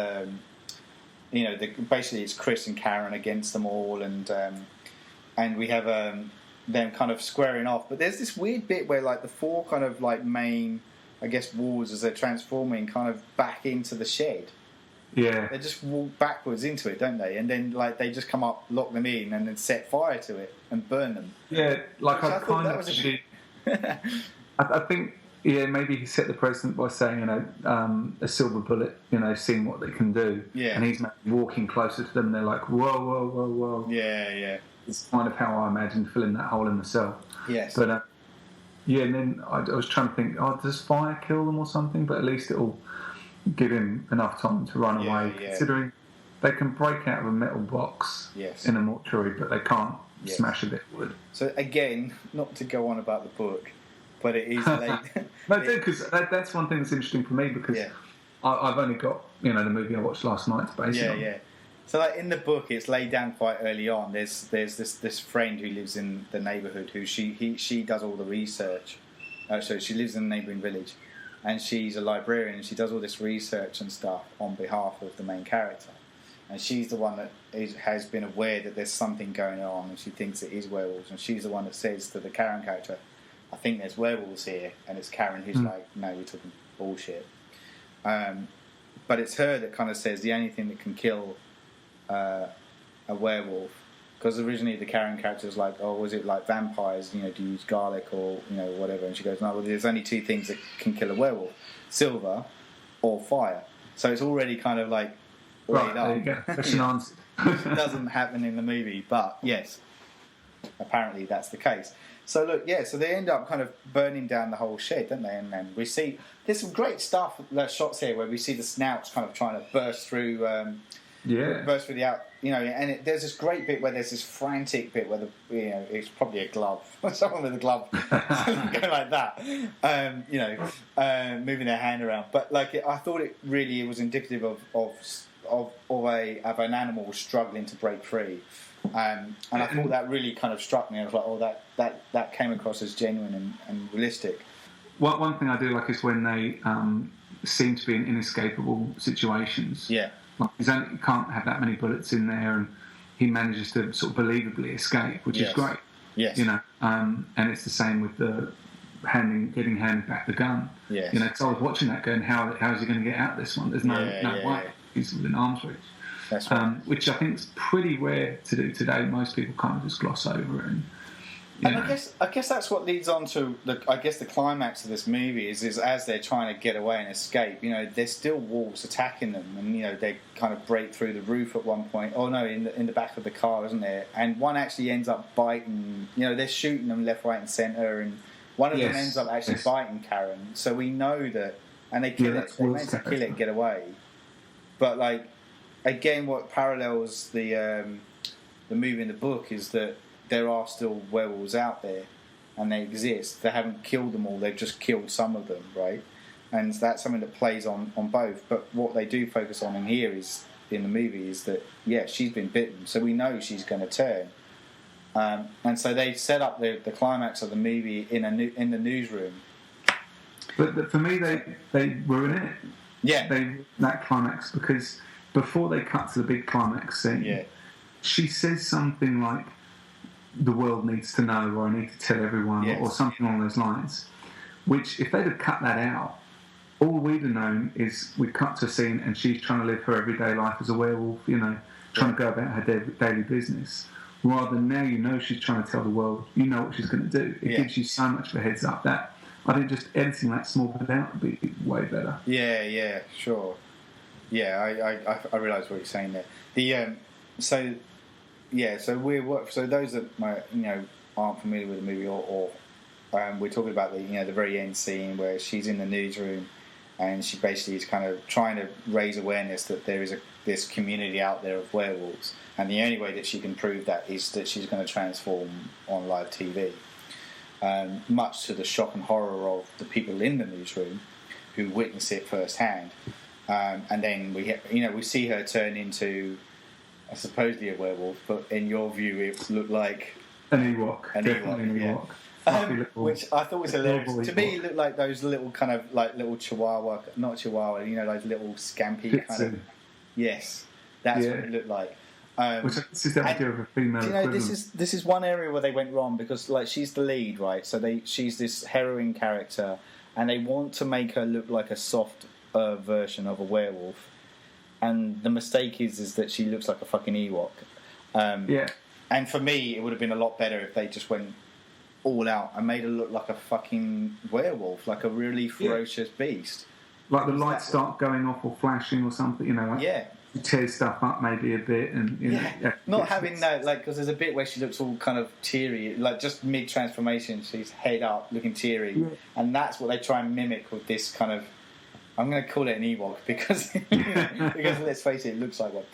basically it's Chris and Karen against them all, and we have them kind of squaring off. But there's this weird bit where the four kind of main, I guess, walls as they're transforming kind of back into the shed. Yeah. They just walk backwards into it, don't they? And then they just come up, lock them in, and then set fire to it and burn them. Yeah, I think maybe he set the precedent by saying, a silver bullet, seeing what they can do. Yeah. And he's walking closer to them, and they're like, whoa. Yeah. It's kind of how I imagined filling that hole in the cell. Yes. But Yeah, and then I was trying to think, does fire kill them or something? But at least it'll give him enough time to run away, considering they can break out of a metal box in a mortuary, but they can't smash a bit of wood. So again, not to go on about the book, but it is late. No, because that's one thing that's interesting for me, because I've only got the movie I watched last night to base it on. So like in the book, it's laid down quite early on. There's this friend who lives in the neighbourhood who she does all the research. So she lives in a neighbouring village, and she's a librarian, and she does all this research and stuff on behalf of the main character. And she's the one that has been aware that there's something going on, and she thinks it is werewolves. And she's the one that says to the Karen character, "I think there's werewolves here." And it's Karen who's like, "No, you're talking bullshit." But it's her that kind of says the only thing that can kill a werewolf, because originally the Karen character was like, "Oh, was it like vampires? Do you use garlic or whatever?" And she goes, "No, well, there's only two things that can kill a werewolf: silver or fire." So it's already kind of like laid up. There you go. Question answered. It doesn't happen in the movie, but yes, apparently that's the case. So look, so they end up kind of burning down the whole shed, don't they? And then we see there's some great stuff, shots here where we see the snouts kind of trying to burst through. Burst through the out, and there's this great bit where there's this frantic bit where it's probably a glove, someone with a glove going like that, moving their hand around. But I thought it really was indicative of an animal struggling to break free, and I thought that really kind of struck me. I was like, that came across as genuine and realistic. One thing I do like is when they seem to be in inescapable situations. Yeah. You can't have that many bullets in there, and he manages to sort of believably escape, which is great. Yes. And it's the same with the getting handed back the gun. Yes. Because I was watching that going, how is he going to get out of this one? There's no way. He's within arm's reach. That's right. Which I think is pretty rare to do today. Most people kind of just gloss over it. And I guess that's what leads on to the climax of this movie is as they're trying to get away and escape. There's still wolves attacking them, and they kind of break through the roof at one point. Oh no, in the back of the car, isn't there? And one actually ends up biting. They're shooting them left, right, and centre, and one of them ends up actually biting Karen. So we know that, and they kill it. They manage to kill it and get away. But again, what parallels the movie and the book is that there are still werewolves out there, and they exist. They haven't killed them all; they've just killed some of them, right? And that's something that plays on both. But what they do focus on in here in the movie is that she's been bitten, so we know she's going to turn. And so they set up the climax of the movie in the newsroom. But for me, they ruin it. Yeah, that climax, because before they cut to the big climax scene, she says something like, "The world needs to know," or "I need to tell everyone," or something along those lines. Which, if they'd have cut that out, all we'd have known is we cut to a scene and she's trying to live her everyday life as a werewolf, trying to go about her daily business. Rather than now, she's trying to tell the world, what she's going to do. It gives you so much of a heads up that I think just editing that small bit out would be way better. Yeah, sure. Yeah, I realise what you're saying there. So those that aren't familiar with the movie, or we're talking about the very end scene where she's in the newsroom and she basically is kind of trying to raise awareness that there is this community out there of werewolves, and the only way that she can prove that is that she's going to transform on live TV, much to the shock and horror of the people in the newsroom who witness it firsthand. And then we see her turn into supposedly a werewolf, but in your view it looked like an Ewok. Which I thought was hilarious. To me, it looked like those little kind of little Chihuahua, not Chihuahua, those little scampy kind of. Yes, that's what it looked like. Which this is the idea of a female equivalent. This is one area where they went wrong, because she's the lead, right? So she's this heroine character, and they want to make her look like a soft version of a werewolf. And the mistake is that she looks like a fucking Ewok. And for me, it would have been a lot better if they just went all out and made her look like a fucking werewolf, like a really ferocious beast. Like the lights start going off or flashing or something, tears stuff up maybe a bit, and not having that, like, because there's a bit where she looks all kind of teary, like just mid transformation, she's head up, looking teary, and that's what they try and mimic with this kind of. I'm going to call it an Ewok because because let's face it looks like one.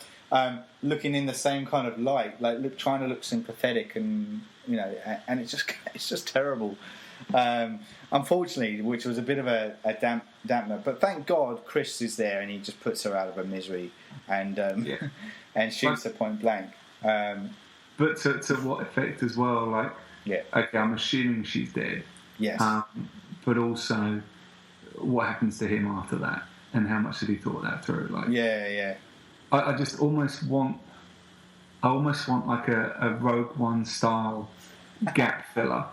Looking in the same kind of light, like trying to look sympathetic, and and it's just terrible. Unfortunately, which was a bit of a dampener, but thank God Chris is there and he just puts her out of her misery and and shoots her point blank. But to what effect as well? Like, okay, I'm assuming she's dead. Yes. But also, what happens to him after that, and how much did he thought that through? Like, I just almost want like a Rogue One style gap filler.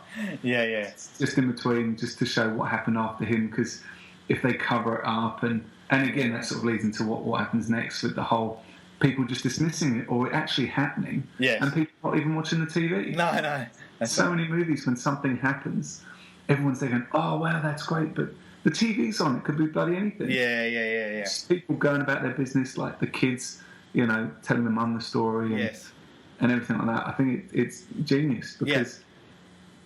Just in between, just to show what happened after him, because if they cover it up, and again that sort of leads into what happens next with the whole people just dismissing it or it actually happening, and people not even watching the TV. No. So many movies when something happens, everyone's there going, "Oh wow, that's great," but the TV's on. It could be bloody anything. Yeah. Just people going about their business, like the kids, telling the mum the story. And everything like that. I think it's genius because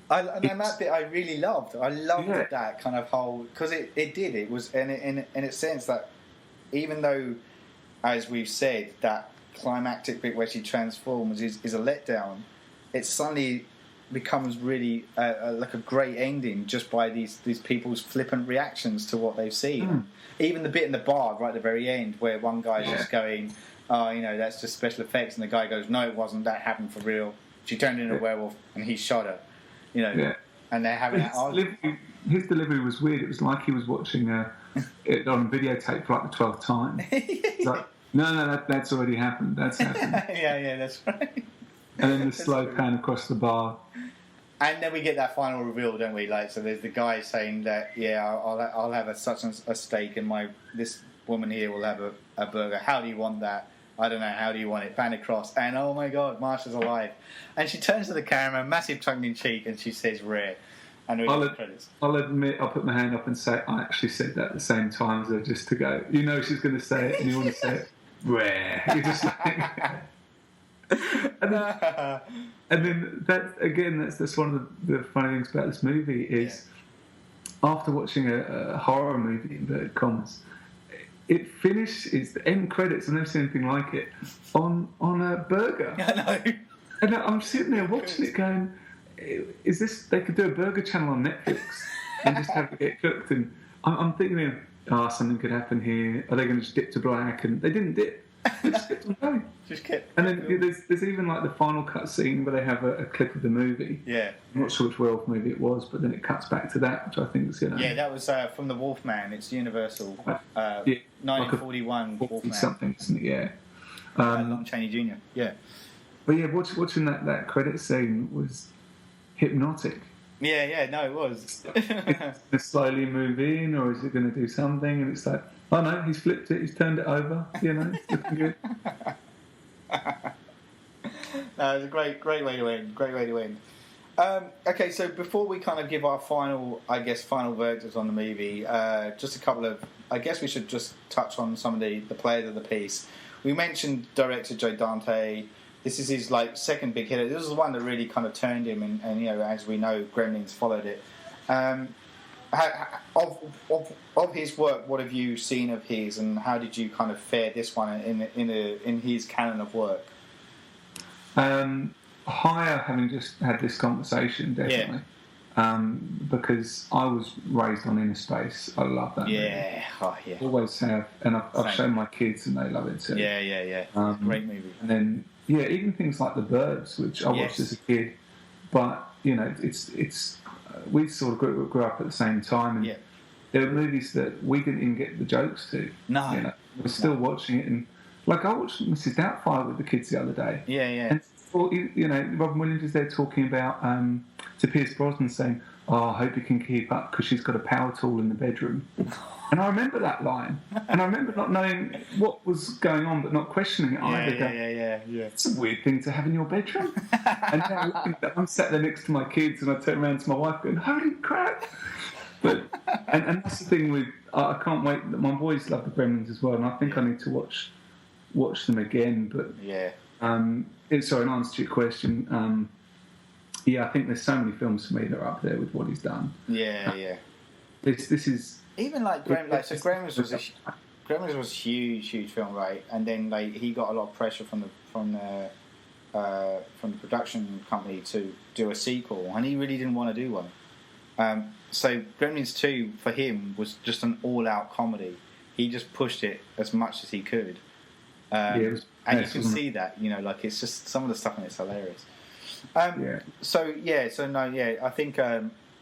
and that bit I really loved. I loved that kind of whole, because it was in a sense that even though, as we've said, that climactic bit where she transforms is a letdown, it suddenly becomes really like a great ending just by these people's flippant reactions to what they've seen. Even the bit in the bar right at the very end where one guy's just going, "Oh, that's just special effects," and the guy goes, "No, it wasn't. That happened for real. She turned into a werewolf, and he shot her." And they're having that argument. His delivery was weird. It was like he was watching it on videotape for like the 12th time. It's like, no, that's already happened. That's happened. yeah, that's right. And then the slow pan across the bar. And then we get that final reveal, don't we? Like, so there's the guy saying that, I'll have such a steak, and this woman here will have a burger. How do you want that? I don't know. How do you want it? Pan across, and oh my God, Marsha's alive. And she turns to the camera, massive tongue in cheek, and she says rare. And we get the credits. I'll admit, I'll put my hand up and say I actually said that at the same time as her, just to go, she's going to say it, and you want to say it rare. You're just like... and then that's one of the funny things about this movie is after watching a horror movie, in inverted commas, it finishes the end credits. I've never seen anything like it on a burger. I know. And I'm sitting there watching it, going, "Is this? They could do a burger channel on Netflix and just have it get cooked." And I'm thinking, something could happen here. Are they going to just dip to black? And they didn't dip. They just kept on going. And then there's even like the final cut scene where they have a clip of the movie. Yeah. I'm not sure which werewolf movie it was, but then it cuts back to that, which I think is, Yeah, that was from the Wolfman. It's Universal. 1941 Wolfman. Something, isn't it? Yeah. Lon Chaney Jr. Yeah. But yeah, watching that credit scene was hypnotic. Yeah, no, it was. Is it slowly move in, or is it going to do something? And it's like, oh no, he's flipped it, he's turned it over, it's looking good. No, it was a great way to end. Okay, so before we kind of give our final verdicts on the movie, just a couple of, I guess we should just touch on some of the players of the piece. We mentioned director Joe Dante. This is his second big hit. This is the one that really kind of turned him, and as we know, Gremlins followed it. Of his work, what have you seen of his, and how did you kind of fare this one in his canon of work? Higher, having just had this conversation, definitely. Because I was raised on Inner Space. I love that movie. Always have, and I've shown my kids, and they love it too. Yeah. Great movie. And then even things like The Birds, which I watched as a kid, but it's we sort of grew up at the same time, and there were movies that we didn't even get the jokes to. No, we're still watching it, and I watched Mrs. Doubtfire with the kids the other day. Yeah. And Robin Williams is there talking about to Pierce Brosnan saying, "Oh, I hope you can keep up because she's got a power tool in the bedroom." And I remember that line, and I remember not knowing what was going on, but not questioning it either. Yeah. It's a weird thing to have in your bedroom. And now I'm sat there next to my kids, and I turn around to my wife, going, "Holy crap!" But and that's the thing with I can't wait. My boys love the Gremlins as well, and I think I need to watch watch them again. But sorry, in answer to your question, I think there's so many films for me that are up there with what he's done. Yeah. This is even like Gremlins was a huge film, right? And then like he got a lot of pressure from the production company to do a sequel, and he really didn't want to do one. So Gremlins 2 for him was just an all-out comedy. He just pushed it as much as he could, and you can see that, like it's just some of the stuff in it's hilarious. I think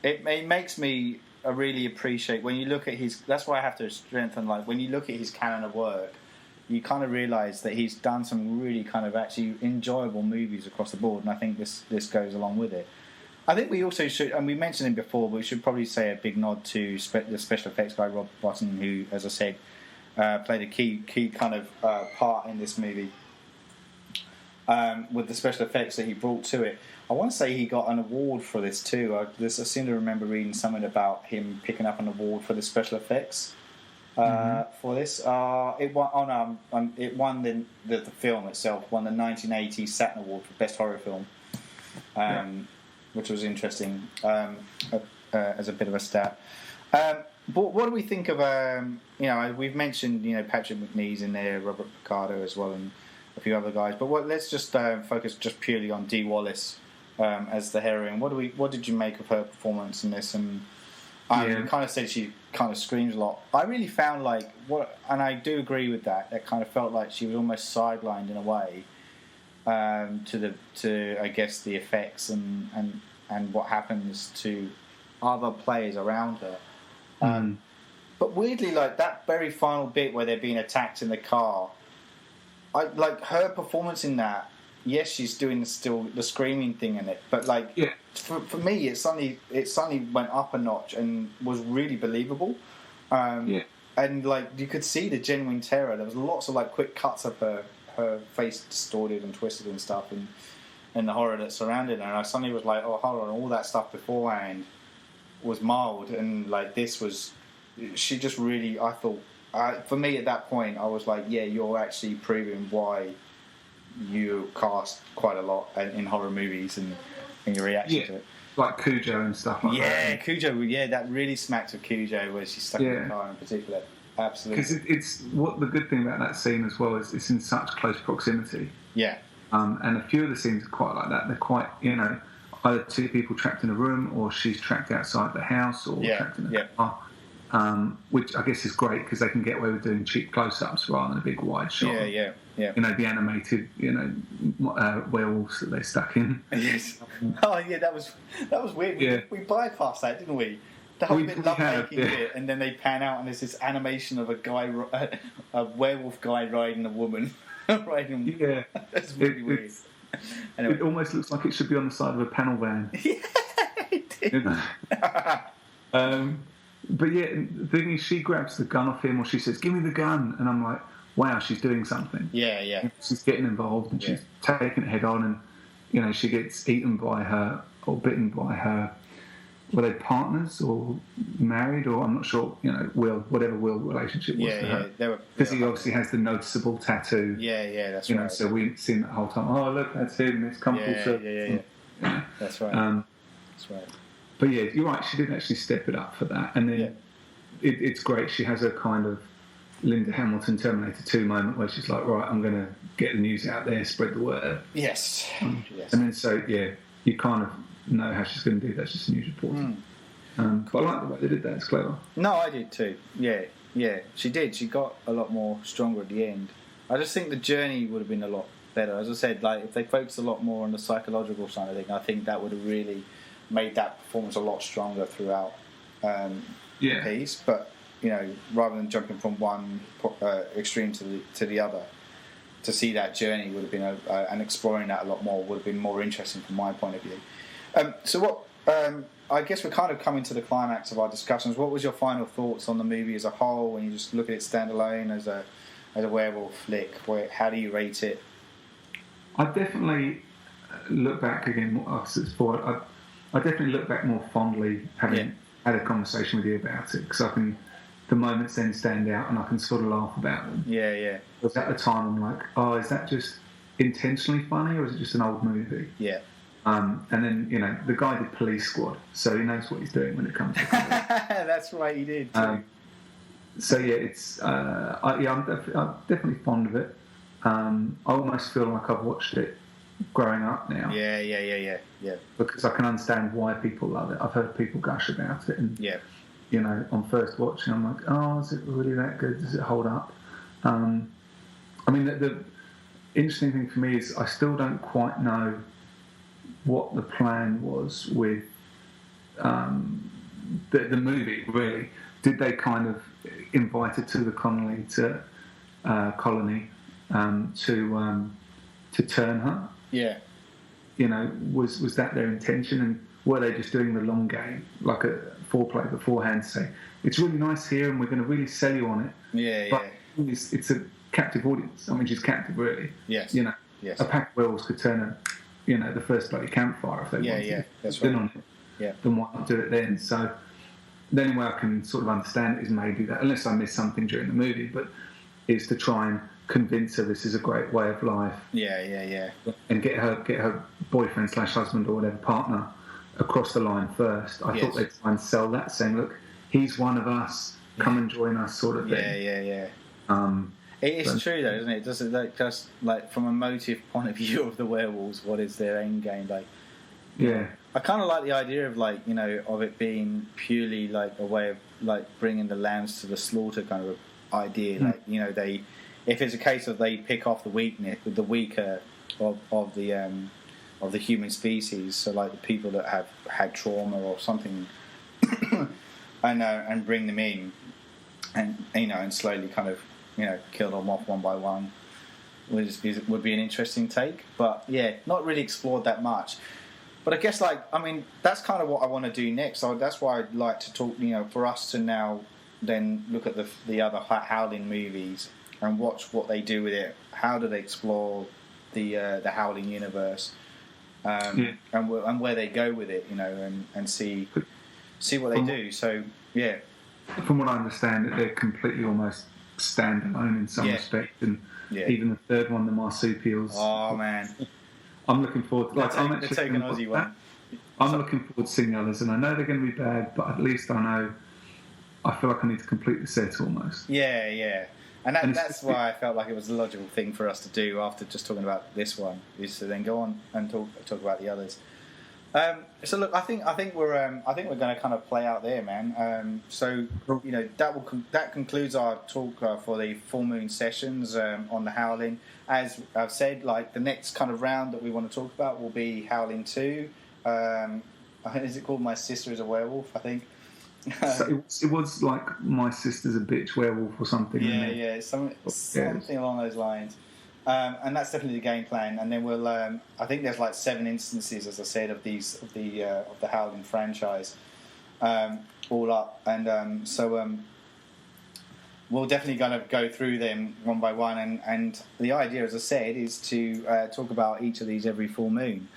it makes me really appreciate when you look at his. That's why I have to strengthen. Like when you look at his canon of work, you kind of realise that he's done some really kind of actually enjoyable movies across the board, and I think this goes along with it. I think we also should, and we mentioned him before, but we should probably say a big nod to the special effects guy Rob Botton, who, as I said, played a key kind of part in this movie with the special effects that he brought to it. I want to say he got an award for this too. I seem to remember reading something about him picking up an award for the special effects for this. It won. It won the film itself. Won the 1980 Saturn Award for Best Horror Film, which was interesting as a bit of a stat. But what do we think of? We've mentioned Patrick McNee's in there, Robert Picardo as well, and a few other guys. But let's just focus just purely on Dee Wallace as the heroine. What did you make of her performance in this? And you kind of said she kind of screams a lot. I really found and I do agree with that. It kind of felt like she was almost sidelined in a way to I guess the effects and what happens to other players around her. But weirdly, like that very final bit where they're being attacked in the car, I like her performance in that. Yes, she's doing still the screaming thing in it, but for me, it suddenly went up a notch and was really believable. And like you could see the genuine terror. There was lots of like quick cuts of her face distorted and twisted and stuff, and the horror that surrounded her. And I suddenly was like, oh, hold on, all that stuff beforehand was mild, and like this was, she just really, I thought, for me at that point, I was like, yeah, you're actually proving why you cast quite a lot in horror movies and your reaction to it. Like Cujo and stuff like that. Yeah, Cujo, that really smacked of Cujo where she's stuck in the car in particular. Absolutely. Because it's what the good thing about that scene as well is it's in such close proximity. Yeah. And a few of the scenes are quite like that. They're quite, either two people trapped in a room or she's trapped outside the house or trapped in a car. Which I guess is great because they can get away with doing cheap close-ups rather than a big wide shot. Yeah. The animated, werewolves that they're stuck in. Yes. Oh yeah, that was weird. We bypassed that, didn't we? The whole bit love-making bit, and then they pan out and there's this animation of a werewolf guy riding a woman. Yeah, that's really weird. Anyway. It almost looks like it should be on the side of a panel van. Yeah, it did. But yeah, the thing is, she grabs the gun off him, or she says, "Give me the gun," and I'm like, "Wow, she's doing something." Yeah. She's getting involved, and she's taking it head on, and she gets eaten by her or bitten by her. Were they partners or married, or I'm not sure. Whatever Will relationship was for her. Because he obviously has the noticeable tattoo. Yeah, that's right. So we've seen that whole time. Oh, look, that's him. It's come full circle. Yeah. That's right. That's right. But yeah, you're right. She didn't actually step it up for that, and then it's great. She has a kind of Linda Hamilton Terminator 2 moment where she's like, "Right, I'm going to get the news out there, spread the word." Yes. And then you kind of know how she's going to do that. It's just a news report. But I like the way they did that. It's clever. No, I did too. Yeah. She did. She got a lot more stronger at the end. I just think the journey would have been a lot better. As I said, like if they focused a lot more on the psychological side of things, I think that would have really made that performance a lot stronger throughout the piece. But rather than jumping from one extreme to the other, to see that journey would have been and exploring that a lot more would have been more interesting from my point of view. So what? I guess we're kind of coming to the climax of our discussions. What was your final thoughts on the movie as a whole when you just look at it standalone as a werewolf flick? How do you rate it? I definitely look back again. I definitely look back more fondly having had a conversation with you about it because I can the moments then stand out and I can sort of laugh about them. Yeah. Because at the time I'm like, oh, is that just intentionally funny or is it just an old movie? Yeah. And then, the guy did Police Squad, so he knows what he's doing when it comes to comedy. That's right, he did too. So yeah, it's I'm definitely fond of it. I almost feel like I've watched it growing up now. Yeah. Because I can understand why people love it. I've heard people gush about it, and on first watching, I'm like, oh, is it really that good? Does it hold up? The interesting thing for me is I still don't quite know what the plan was with the movie. Really, did they kind of invite it to the colony to turn her? Yeah. Was that their intention, and were they just doing the long game, like a foreplay beforehand, to say it's really nice here and we're going to really sell you on it? But it's a captive audience. I mean, she's captive, really. Yes. Yes. A pack of werewolves could turn her, the first bloody campfire if they wanted. Yeah, that's right. On it. Yeah. Then why not do it then? So the only way I can sort of understand it is maybe that, unless I missed something during the movie, but is to try and convince her this is a great way of life. Yeah. And get her boyfriend / husband or whatever partner across the line first. I thought they'd try and sell that, saying, look, he's one of us, come and join us, sort of thing. Yeah. It is true though, isn't it? Does it just like from a motive point of view of the werewolves, what is their end game? Like, yeah, I kind of like the idea of of it being purely like a way of like bringing the lambs to the slaughter kind of idea. Like they, if it's a case of they pick off the weaker of the human species, so like the people that have had trauma or something, and bring them in, and and slowly kind of kill them off one by one, would be an interesting take. But yeah, not really explored that much. But I guess that's kind of what I want to do next. So that's why I'd like to talk. For us to now then look at the other Howling movies and watch what they do with it. How do they explore the Howling universe, and where they go with it, and see what they do. So yeah, from what I understand, they're completely almost standalone in some respect, and even the third one, the marsupials. Oh man, I'm looking forward to the token Aussie one. I'm looking forward to seeing the others, and I know they're going to be bad, but at least I know. I feel like I need to complete the set almost. Yeah. And that's why I felt like it was a logical thing for us to do after just talking about this one, is to then go on and talk about the others. So look, I think we're going to kind of play out there, man. So that concludes our talk for the full moon sessions on the Howling. As I've said, like the next kind of round that we want to talk about will be Howling 2. Is it called My Sister is a Werewolf? I think. So it was like My Sister's a Bitch Werewolf or something. Yeah, something along those lines. And that's definitely the game plan. And then we'll, I think there's like 7 instances, as I said, of the Howling franchise, all up. And so we'll definitely kind of go through them one by one. And the idea, as I said, is to talk about each of these every full moon.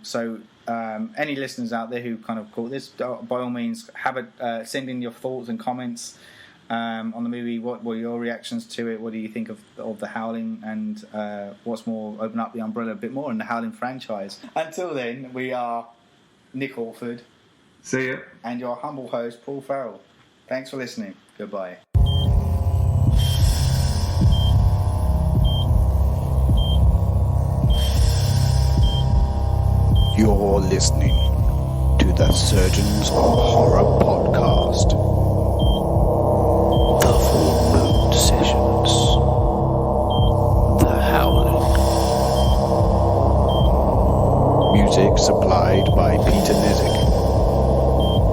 So any listeners out there who kind of caught this, by all means, send in your thoughts and comments on the movie. What were your reactions to it? What do you think of the Howling? And what's more, open up the umbrella a bit more in the Howling franchise. Until then, we are Nick Alford. See ya. And your humble host, Paul Farrell. Thanks for listening. Goodbye. You're listening to the Surgeons of Horror podcast. The Full Moon Sessions. The Howling. Music supplied by Peter Nizik.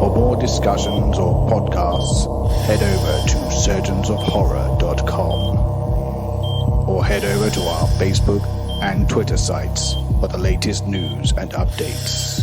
For more discussions or podcasts, head over to surgeonsofhorror.com or head over to our Facebook and Twitter sites for the latest news and updates.